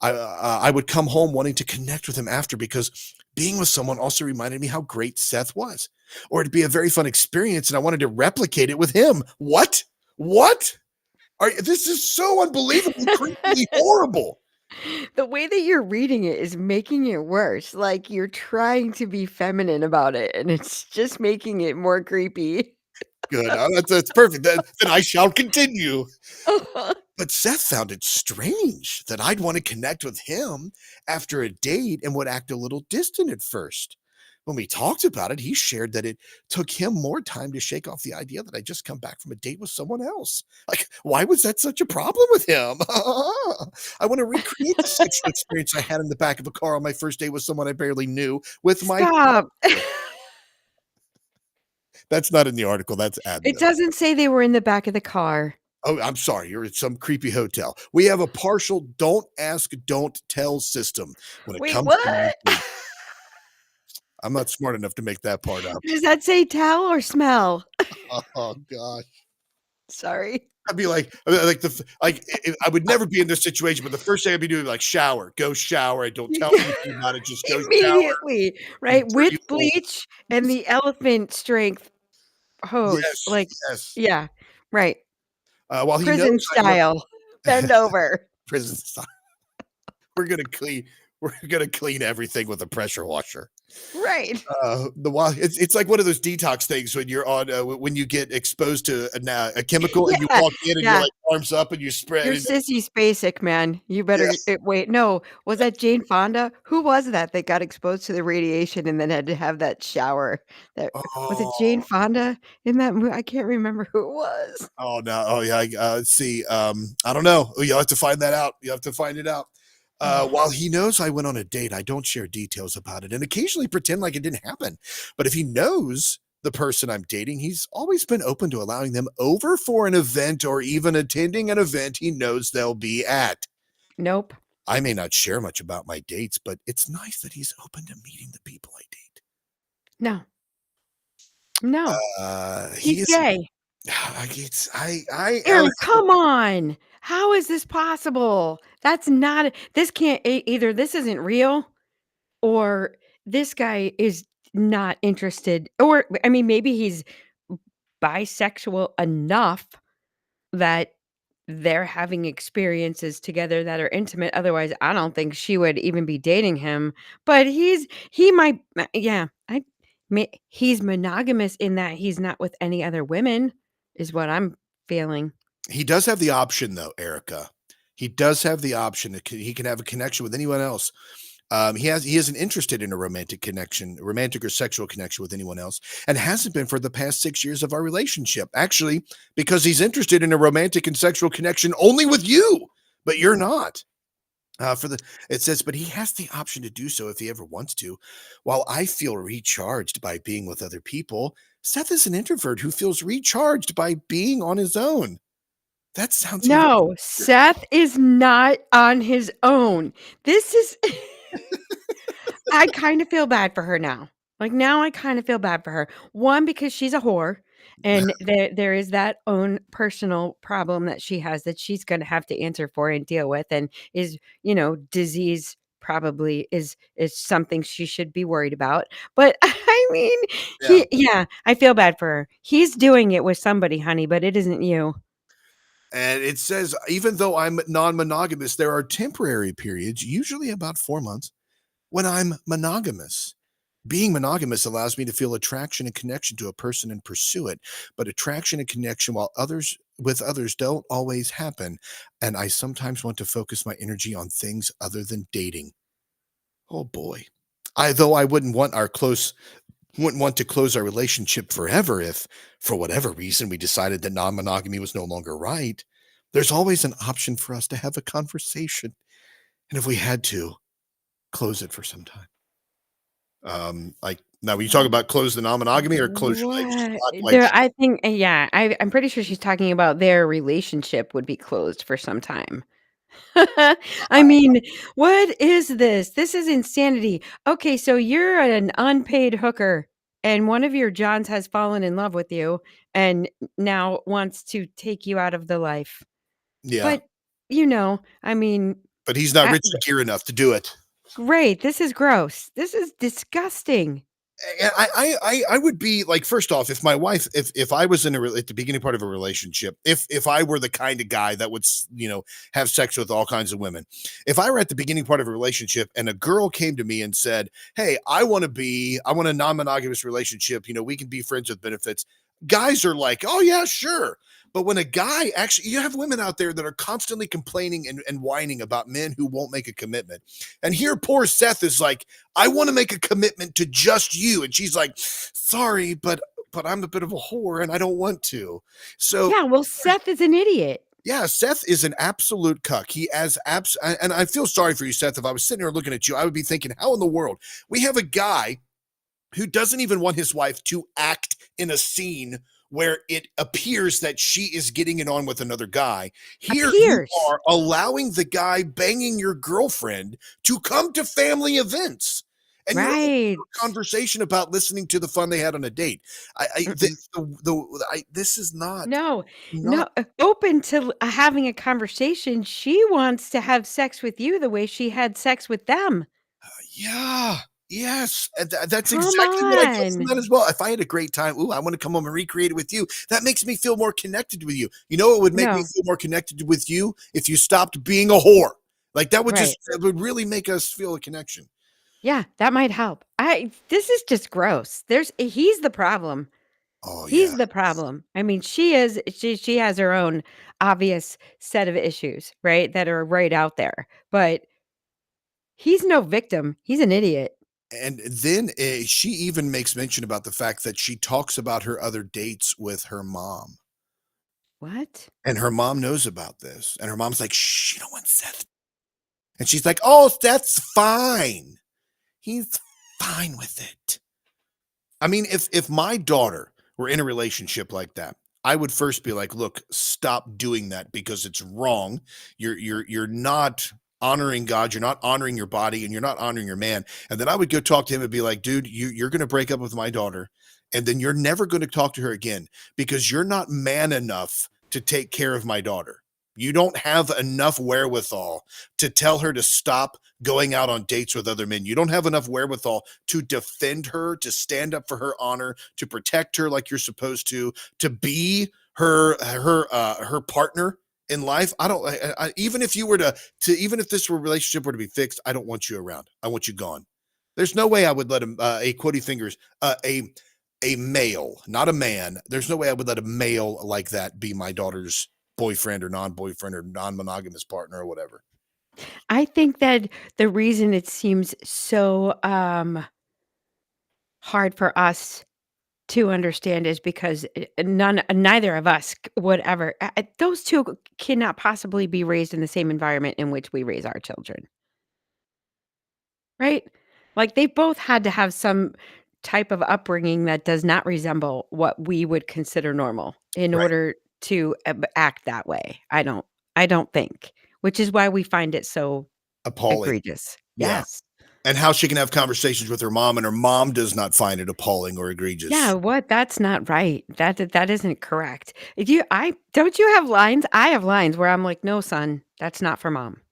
I would come home wanting to connect with him after because being with someone also reminded me how great Seth was, or it'd be a very fun experience and I wanted to replicate it with him. What? This is so unbelievably creepy, horrible. The way that you're reading it is making it worse. Like you're trying to be feminine about it, and it's just making it more creepy. Good. That's perfect. Then I shall continue. But Seth found it strange that I'd want to connect with him after a date and would act a little distant at first. When we talked about it, he shared that it took him more time to shake off the idea that I just come back from a date with someone else. Like, why was that such a problem with him? I want to recreate the sexual experience I had in the back of a car on my first date with someone I barely knew with my. Stop. That's not in the article. That's ad. It doesn't say they were in the back of the car. Oh, I'm sorry. You're at some creepy hotel. We have a partial don't ask, don't tell system when it Wait, comes what? to. I'm not smart enough to make that part up. Does that say tell or smell? Oh gosh. Sorry. I'd be like I would never be in this situation, but the first thing I'd be doing like go shower. I don't tell anything about it. Just go Immediately, right? With you bleach and the elephant strength hose. Yes. Yeah, right. While he Prison knows style. Bend over. Prison style. We're gonna clean everything with a pressure washer. Right. It's like one of those detox things when you're on when you get exposed to a chemical and you walk in and you're like arms up and you spread. You're sissy spacek, man. You better wait. No, was that Jane Fonda? Who was that got exposed to the radiation and then had to have that shower? Was it Jane Fonda in that movie? I can't remember who it was. Oh no! Oh yeah. Let's see. I don't know. You'll have to find that out. You have to find it out. While he knows I went on a date, I don't share details about it and occasionally pretend like it didn't happen. But if he knows the person I'm dating, he's always been open to allowing them over for an event or even attending an event he knows they'll be at. Nope. I may not share much about my dates, but it's nice that he's open to meeting the people I date. No. No. He's gay. Aaron, come on. How is this possible? That's not this can't either this isn't real or this guy is not interested or I mean maybe he's bisexual enough that they're having experiences together that are intimate. Otherwise, I don't think she would even be dating him. But he might he's monogamous in that he's not with any other women is what I'm feeling. He does have the option though, Erica. He does have the option. He can have a connection with anyone else. He isn't interested in a romantic or sexual connection with anyone else, and hasn't been for the past 6 years of our relationship. Actually, because he's interested in a romantic and sexual connection only with you, but you're not. It says, but he has the option to do so if he ever wants to. While I feel recharged by being with other people, Seth is an introvert who feels recharged by being on his own. That sounds even No, Seth is not on his own. This is I kind of feel bad for her now. Like, now I kind of feel bad for her. One, because she's a whore, and there is that own personal problem that she has that she's gonna have to answer for and deal with, and is, disease probably is something she should be worried about. But, I mean, I feel bad for her. He's doing it with somebody, honey, but it isn't you. And it says, even though I'm non-monogamous, there are temporary periods, usually about 4 months, when I'm monogamous. Being monogamous allows me to feel attraction and connection to a person and pursue it, but attraction and connection with others don't always happen, and I sometimes want to focus my energy on things other than dating. Oh boy. I wouldn't want to close our relationship forever if, for whatever reason, we decided that non-monogamy was no longer right. There's always an option for us to have a conversation, and if we had to, close it for some time. Like, now, when you talk about close the non-monogamy or close your relationship, What? I think, I'm pretty sure she's talking about their relationship would be closed for some time. I mean, what is this? This is insanity. Okay, so you're an unpaid hooker, and one of your Johns has fallen in love with you and now wants to take you out of the life. Yeah. But, I mean, But he's not Richard Gere enough to do it. great. This is gross. This is disgusting. And I would be like, first off, if my wife, if I was at the beginning part of a relationship, if I were the kind of guy that would, have sex with all kinds of women, if I were at the beginning part of a relationship and a girl came to me and said, hey, I want a non-monogamous relationship, we can be friends with benefits. Guys are like, oh yeah, sure. But when a guy actually, you have women out there that are constantly complaining and whining about men who won't make a commitment. And here, poor Seth is like, I want to make a commitment to just you. And she's like, sorry, but I'm a bit of a whore and I don't want to. So Yeah, well, Seth is an idiot. yeah, Seth is an absolute cuck. He has and I feel sorry for you, Seth. If I was sitting here looking at you, I would be thinking, how in the world? We have a guy who doesn't even want his wife to act in a scene where it appears that she is getting it on with another guy. Here you are allowing the guy banging your girlfriend to come to family events. And you're having a conversation about listening to the fun they had on a date. This is not open to having a conversation. She wants to have sex with you the way she had sex with them. Yeah. Yes, that's exactly what I get from that as well. If I had a great time, I want to come home and recreate it with you. That makes me feel more connected with you. You know, it would make me feel more connected with you if you stopped being a whore. Like that would it would really make us feel a connection. Yeah, that might help. This is just gross. He's the problem. Oh, he's the problem. I mean, she has her own obvious set of issues, right? That are right out there. But he's no victim. He's an idiot. And then she even makes mention about the fact that she talks about her other dates with her mom. What? And her mom knows about this. And her mom's like, shh, you don't want Seth. And she's like, oh, Seth's fine. He's fine with it. I mean, if my daughter were in a relationship like that, I would first be like, look, stop doing that because it's wrong. You're not honoring God, you're not honoring your body, and you're not honoring your man. And then I would go talk to him and be like, dude, you're going to break up with my daughter, and then you're never going to talk to her again because you're not man enough to take care of my daughter. You don't have enough wherewithal to tell her to stop going out on dates with other men. You don't have enough wherewithal to defend her, to stand up for her honor, to protect her like you're supposed to be her partner in life. Even if you were even if this relationship were to be fixed, I don't want you around. I want you gone. There's no way I would let a quotey fingers, a male, not a man. There's no way I would let a male like that be my daughter's boyfriend or non-boyfriend or non-monogamous partner or whatever. I think that the reason it seems so hard for us to understand is because neither of us would ever. Those two cannot possibly be raised in the same environment in which we raise our children, right? Like they both had to have some type of upbringing that does not resemble what we would consider normal in Right. order to act that way. I don't think, which is why we find it so Appalling. egregious. Yeah. Yes. And how she can have conversations with her mom and her mom does not find it appalling or egregious. Yeah, what? That's not right. That isn't correct. Don't you have lines? I have lines where I'm like, "No, son, that's not for mom."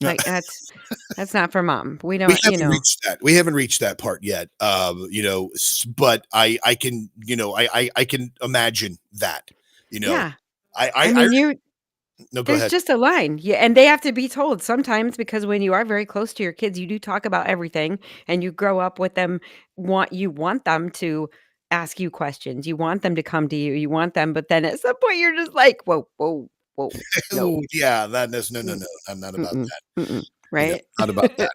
Like that's not for mom. We We don't, haven't reached that. We haven't reached that part yet. But I can, I can imagine that. Yeah. I I mean, no, go there's ahead. just a line. Yeah, and they have to be told sometimes because when you are very close to your kids, you do talk about everything and you grow up with them. You want them to ask you questions. You want them to come to you. You want them, but then at some point you're just like, whoa, whoa, whoa, no. Ooh, yeah, that is no. Mm, I'm not about mm-mm, that. mm-mm, right? Not about that.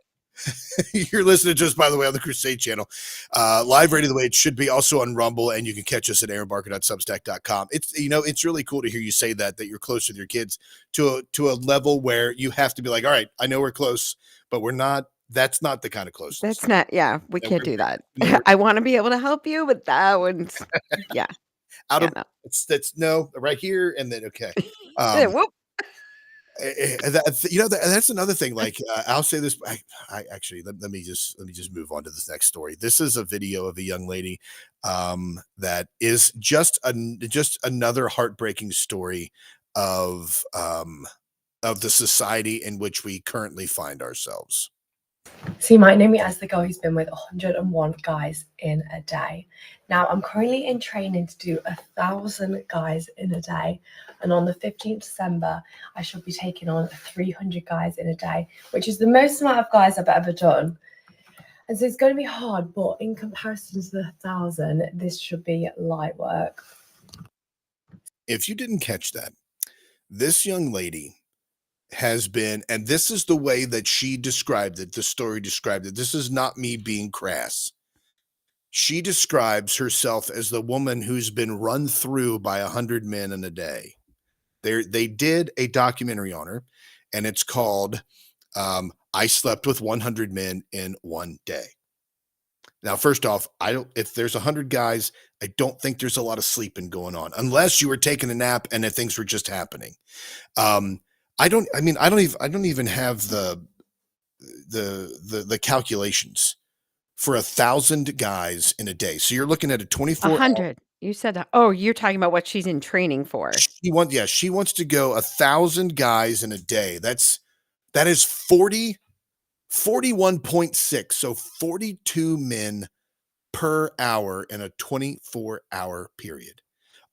You're listening to us, by the way, on the Crusade channel. Live radio the way it should be, also on Rumble, and you can catch us at aaronbarker.substack.com. It's really cool to hear you say that you're close with your kids to a level where you have to be like, all right, I know we're close, but we're not. That's not the kind of closeness. That's not, yeah, we No, can't do that. no, I want to be able to help you, but that one's, yeah. out Yeah, of no. that's no right here, and then okay. Whoop. That's another thing. Like I'll say this. I actually let me just move on to this next story. This is a video of a young lady that is just another heartbreaking story of the society in which we currently find ourselves. So you might know me as the girl who's been with 101 guys in a day. Now I'm currently in training to do 1,000 guys in a day. And on the 15th December, I shall be taking on 300 guys in a day, which is the most amount of guys I've ever done. And so it's going to be hard, but in comparison to the 1,000, this should be light work. If you didn't catch that, this young lady has been, and this is the way that she described it, the story described it. This is not me being crass. She describes herself as the woman who's been run through by 100 men in a day. They did a documentary on her, and it's called I Slept with 100 Men in One Day. Now, first off, if there's 100 guys, I don't think there's a lot of sleeping going on, unless you were taking a nap and things were just happening. I don't even have the calculations for 1,000 guys in a day. So you're looking at a 24 100. You said that. Oh, you're talking about what she's in training for. She wants to go 1,000 guys in a day. That is 41.6. So 42 men per hour in a 24-hour period.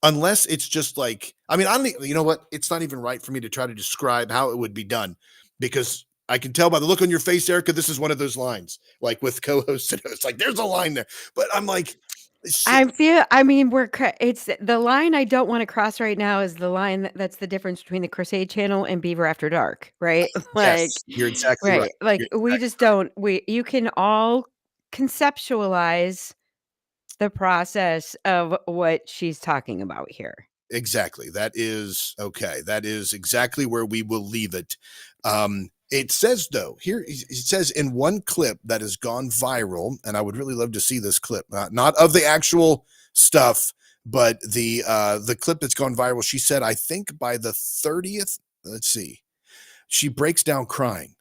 Unless it's just like, I don't, you know what? It's not even right for me to try to describe how it would be done, because I can tell by the look on your face, Erica, this is one of those lines, like with co-hosts and hosts, like there's a line there, but I'm like, it's the line I don't want to cross right now is the line that's the difference between the Crusade channel and Beaver After Dark, right? Yes, you're exactly right. Like you can all conceptualize the process of what she's talking about here. Exactly. That is okay. That is exactly where we will leave it. It says, though, here it says in one clip that has gone viral, and I would really love to see this clip, not of the actual stuff, but the clip that's gone viral. She said, I think by the 30th, let's see, she breaks down crying,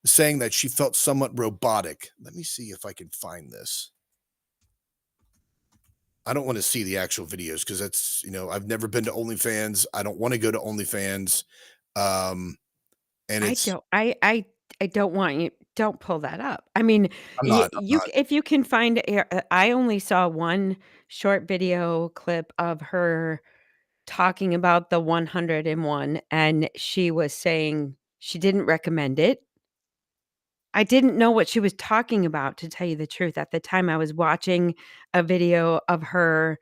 saying that she felt somewhat robotic. Let me see if I can find this. I don't want to see the actual videos because that's, I've never been to OnlyFans. I don't want to go to OnlyFans. And it's, I don't want you, don't pull that up. I mean, I'm not. if you can find, I only saw one short video clip of her talking about the 101, and she was saying she didn't recommend it. I didn't know what she was talking about, to tell you the truth. At the time, I was watching a video of her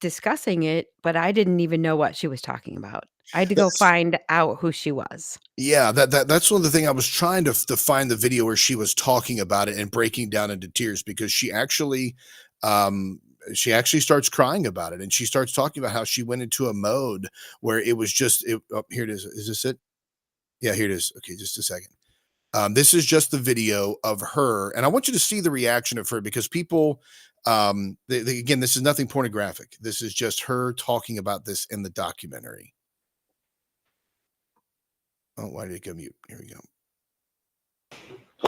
discussing it, but I didn't even know what she was talking about. I had to go That's find out who she was. Yeah, that's one of the thing I was trying to find the video where she was talking about it and breaking down into tears because um she actually starts crying about it and she starts talking about how she went into a mode where it was here it is. Is this it? Yeah, here it is. Okay, just a second. This is just the video of her, and I want you to see the reaction of her because people, again, this is nothing pornographic. This is just her talking about this in the documentary. Oh, why did it go mute? Here we go.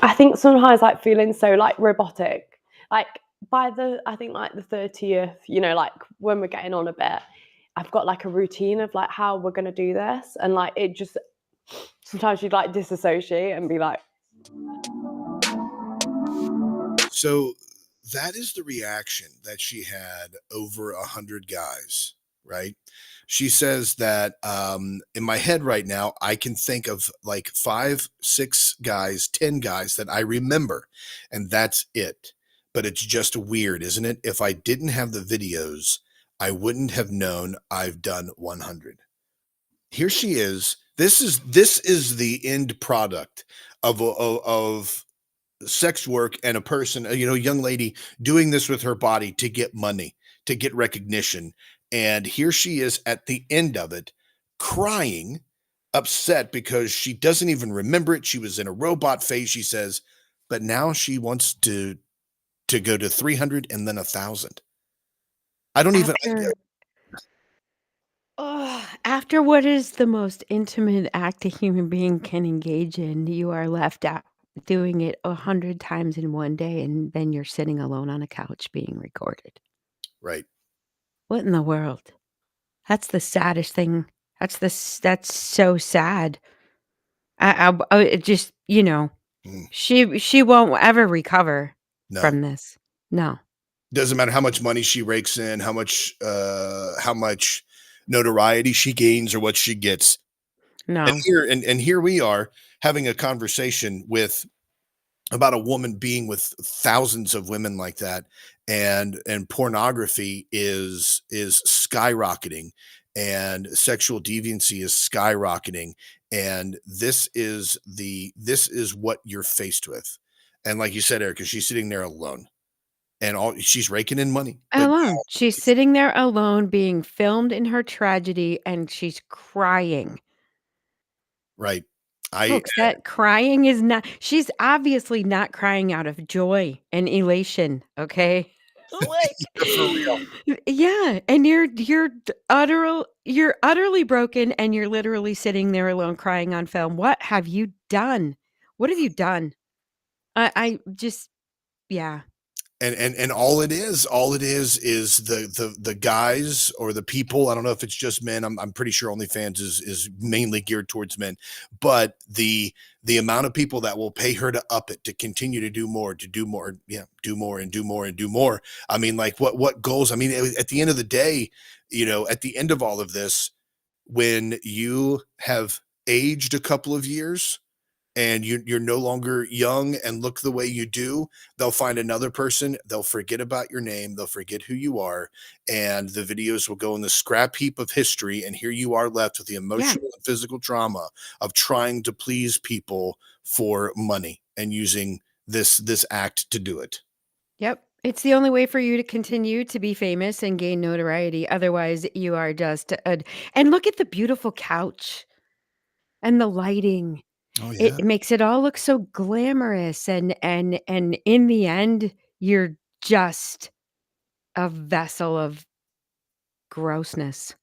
I think sometimes like feeling so like robotic, like by I think like the 30th, like when we're getting on a bit, I've got like a routine of like how we're going to do this. And like, it just, sometimes you'd like disassociate and be like. So that is the reaction that she had over 100 guys, right? She says that in my head right now, I can think of like 5, 6 guys, 10 guys that I remember, and that's it. But it's just weird, isn't it? If I didn't have the videos, I wouldn't have known I've done 100. Here she is. This is the end product of sex work and a person, a young lady doing this with her body to get money, to get recognition. And here she is at the end of it, crying, upset because she doesn't even remember it. She was in a robot phase, she says, but now she wants to go to 300 and then 1,000. I don't even. After what is the most intimate act a human being can engage in, you are left out doing it 100 times in one day, and then you're sitting alone on a couch being recorded. Right. What in the world? That's the saddest thing. That's so sad. It just, she won't ever recover No. from this. No. Doesn't matter how much money she rakes in, how much notoriety she gains or what she gets. No. And here we are having a conversation about a woman being with thousands of women like that, and pornography is skyrocketing, and sexual deviancy is skyrocketing, and this is what you're faced with. And like you said, Erica, she's sitting there alone. And she's raking in money. Alone. She's sitting there alone being filmed in her tragedy, and she's crying. Right. Folks, that crying is not, she's obviously not crying out of joy and elation, okay? For real. Yeah, and you're utterly broken, and you're literally sitting there alone crying on film. What have you done? What have you done? I just, yeah. And all it is the guys or the people. I don't know if it's just men. I'm pretty sure OnlyFans is mainly geared towards men, but the amount of people that will pay her to up it, to continue to do more, do more. I mean, like what goals? I mean, at the end of the day, at the end of all of this, when you have aged a couple of years and you're no longer young and look the way you do, they'll find another person. They'll forget about your name. They'll forget who you are. And the videos will go in the scrap heap of history. And here you are left with the emotional and physical trauma of trying to please people for money and using this act to do it. Yep. It's the only way for you to continue to be famous and gain notoriety. Otherwise, you are just and look at the beautiful couch and the lighting. Oh, yeah. It makes it all look so glamorous, and in the end, you're just a vessel of grossness.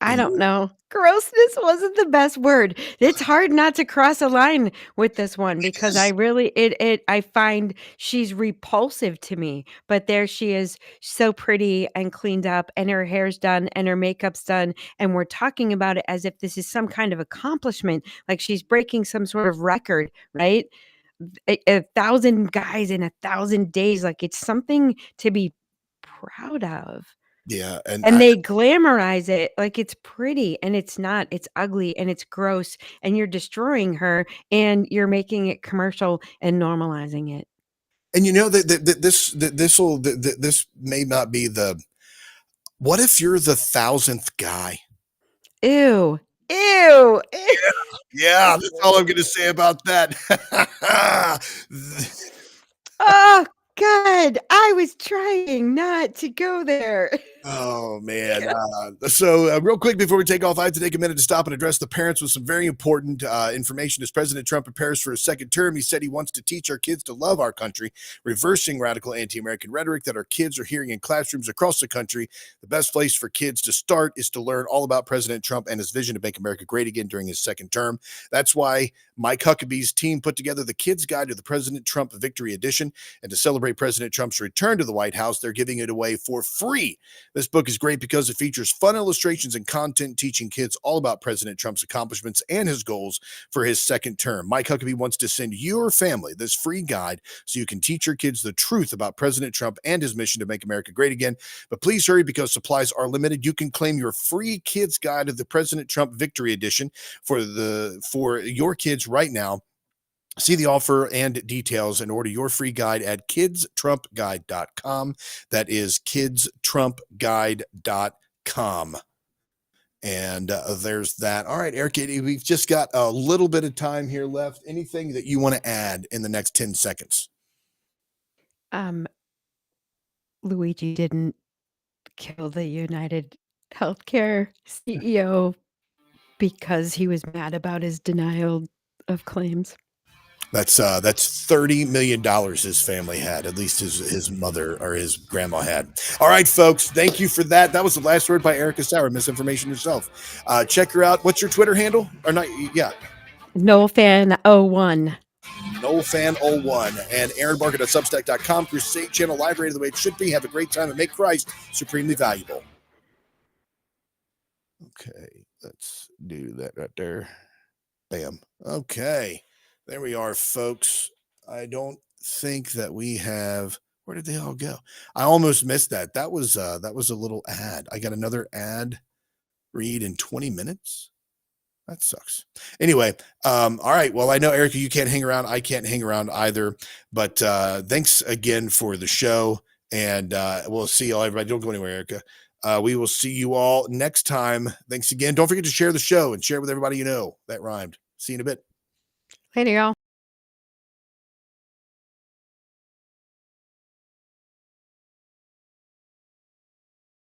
I don't know. Grossness wasn't the best word. It's hard not to cross a line with this one because I really I find she's repulsive to me. But there she is, so pretty and cleaned up, and her hair's done and her makeup's done, and we're talking about it as if this is some kind of accomplishment, like she's breaking some sort of record, right? 1,000 guys in 1,000 days, like it's something to be proud of. Yeah. And they glamorize it like it's pretty, and it's not. It's ugly and it's gross, and you're destroying her, and you're making it commercial and normalizing it. And this may not be the What if you're the 1,000th guy? Ew. Ew. Yeah, that's all I'm going to say about that. Oh, God. I was trying not to go there. Oh, man. So real quick before we take off, I have to take a minute to stop and address the parents with some very important information. As President Trump prepares for his second term, he said he wants to teach our kids to love our country, reversing radical anti-American rhetoric that our kids are hearing in classrooms across the country. The best place for kids to start is to learn all about President Trump and his vision to make America great again during his second term. That's why Mike Huckabee's team put together the Kids Guide to the President Trump Victory Edition. And to celebrate President Trump's return to the White House, they're giving it away for free. This book is great because it features fun illustrations and content teaching kids all about President Trump's accomplishments and his goals for his second term. Mike Huckabee wants to send your family this free guide so you can teach your kids the truth about President Trump and his mission to make America great again. But please hurry because supplies are limited. You can claim your free kids guide of the President Trump Victory Edition for your kids right now. See the offer and details and order your free guide at kidstrumpguide.com. That is kidstrumpguide.com. And there's that. All right, Erica, we've just got a little bit of time here left. Anything that you want to add in the next 10 seconds? Luigi didn't kill the United Healthcare CEO because he was mad about his denial of claims. That's $30 million his family had, at least his mother or his grandma had. All right, folks, thank you for that. That was the last word by Erica Sauer, misinformation herself. Check her out. What's your Twitter handle? Or not? Yeah. NoFan01. NoFan01 and Aaron Barker at Substack.com. Crusade Channel Library the way it should be. Have a great time and make Christ supremely valuable. Okay, let's do that right there. Bam. Okay. There we are, folks. I don't think that we have. Where did they all go? I almost missed that. That was a little ad. I got another ad read in 20 minutes. That sucks. Anyway, all right. Well, I know, Erica, you can't hang around. I can't hang around either. But thanks again for the show. And we'll see y'all, everybody. Don't go anywhere, Erica. We will see you all next time. Thanks again. Don't forget to share the show and share with everybody you know. That rhymed. See you in a bit. Later, y'all.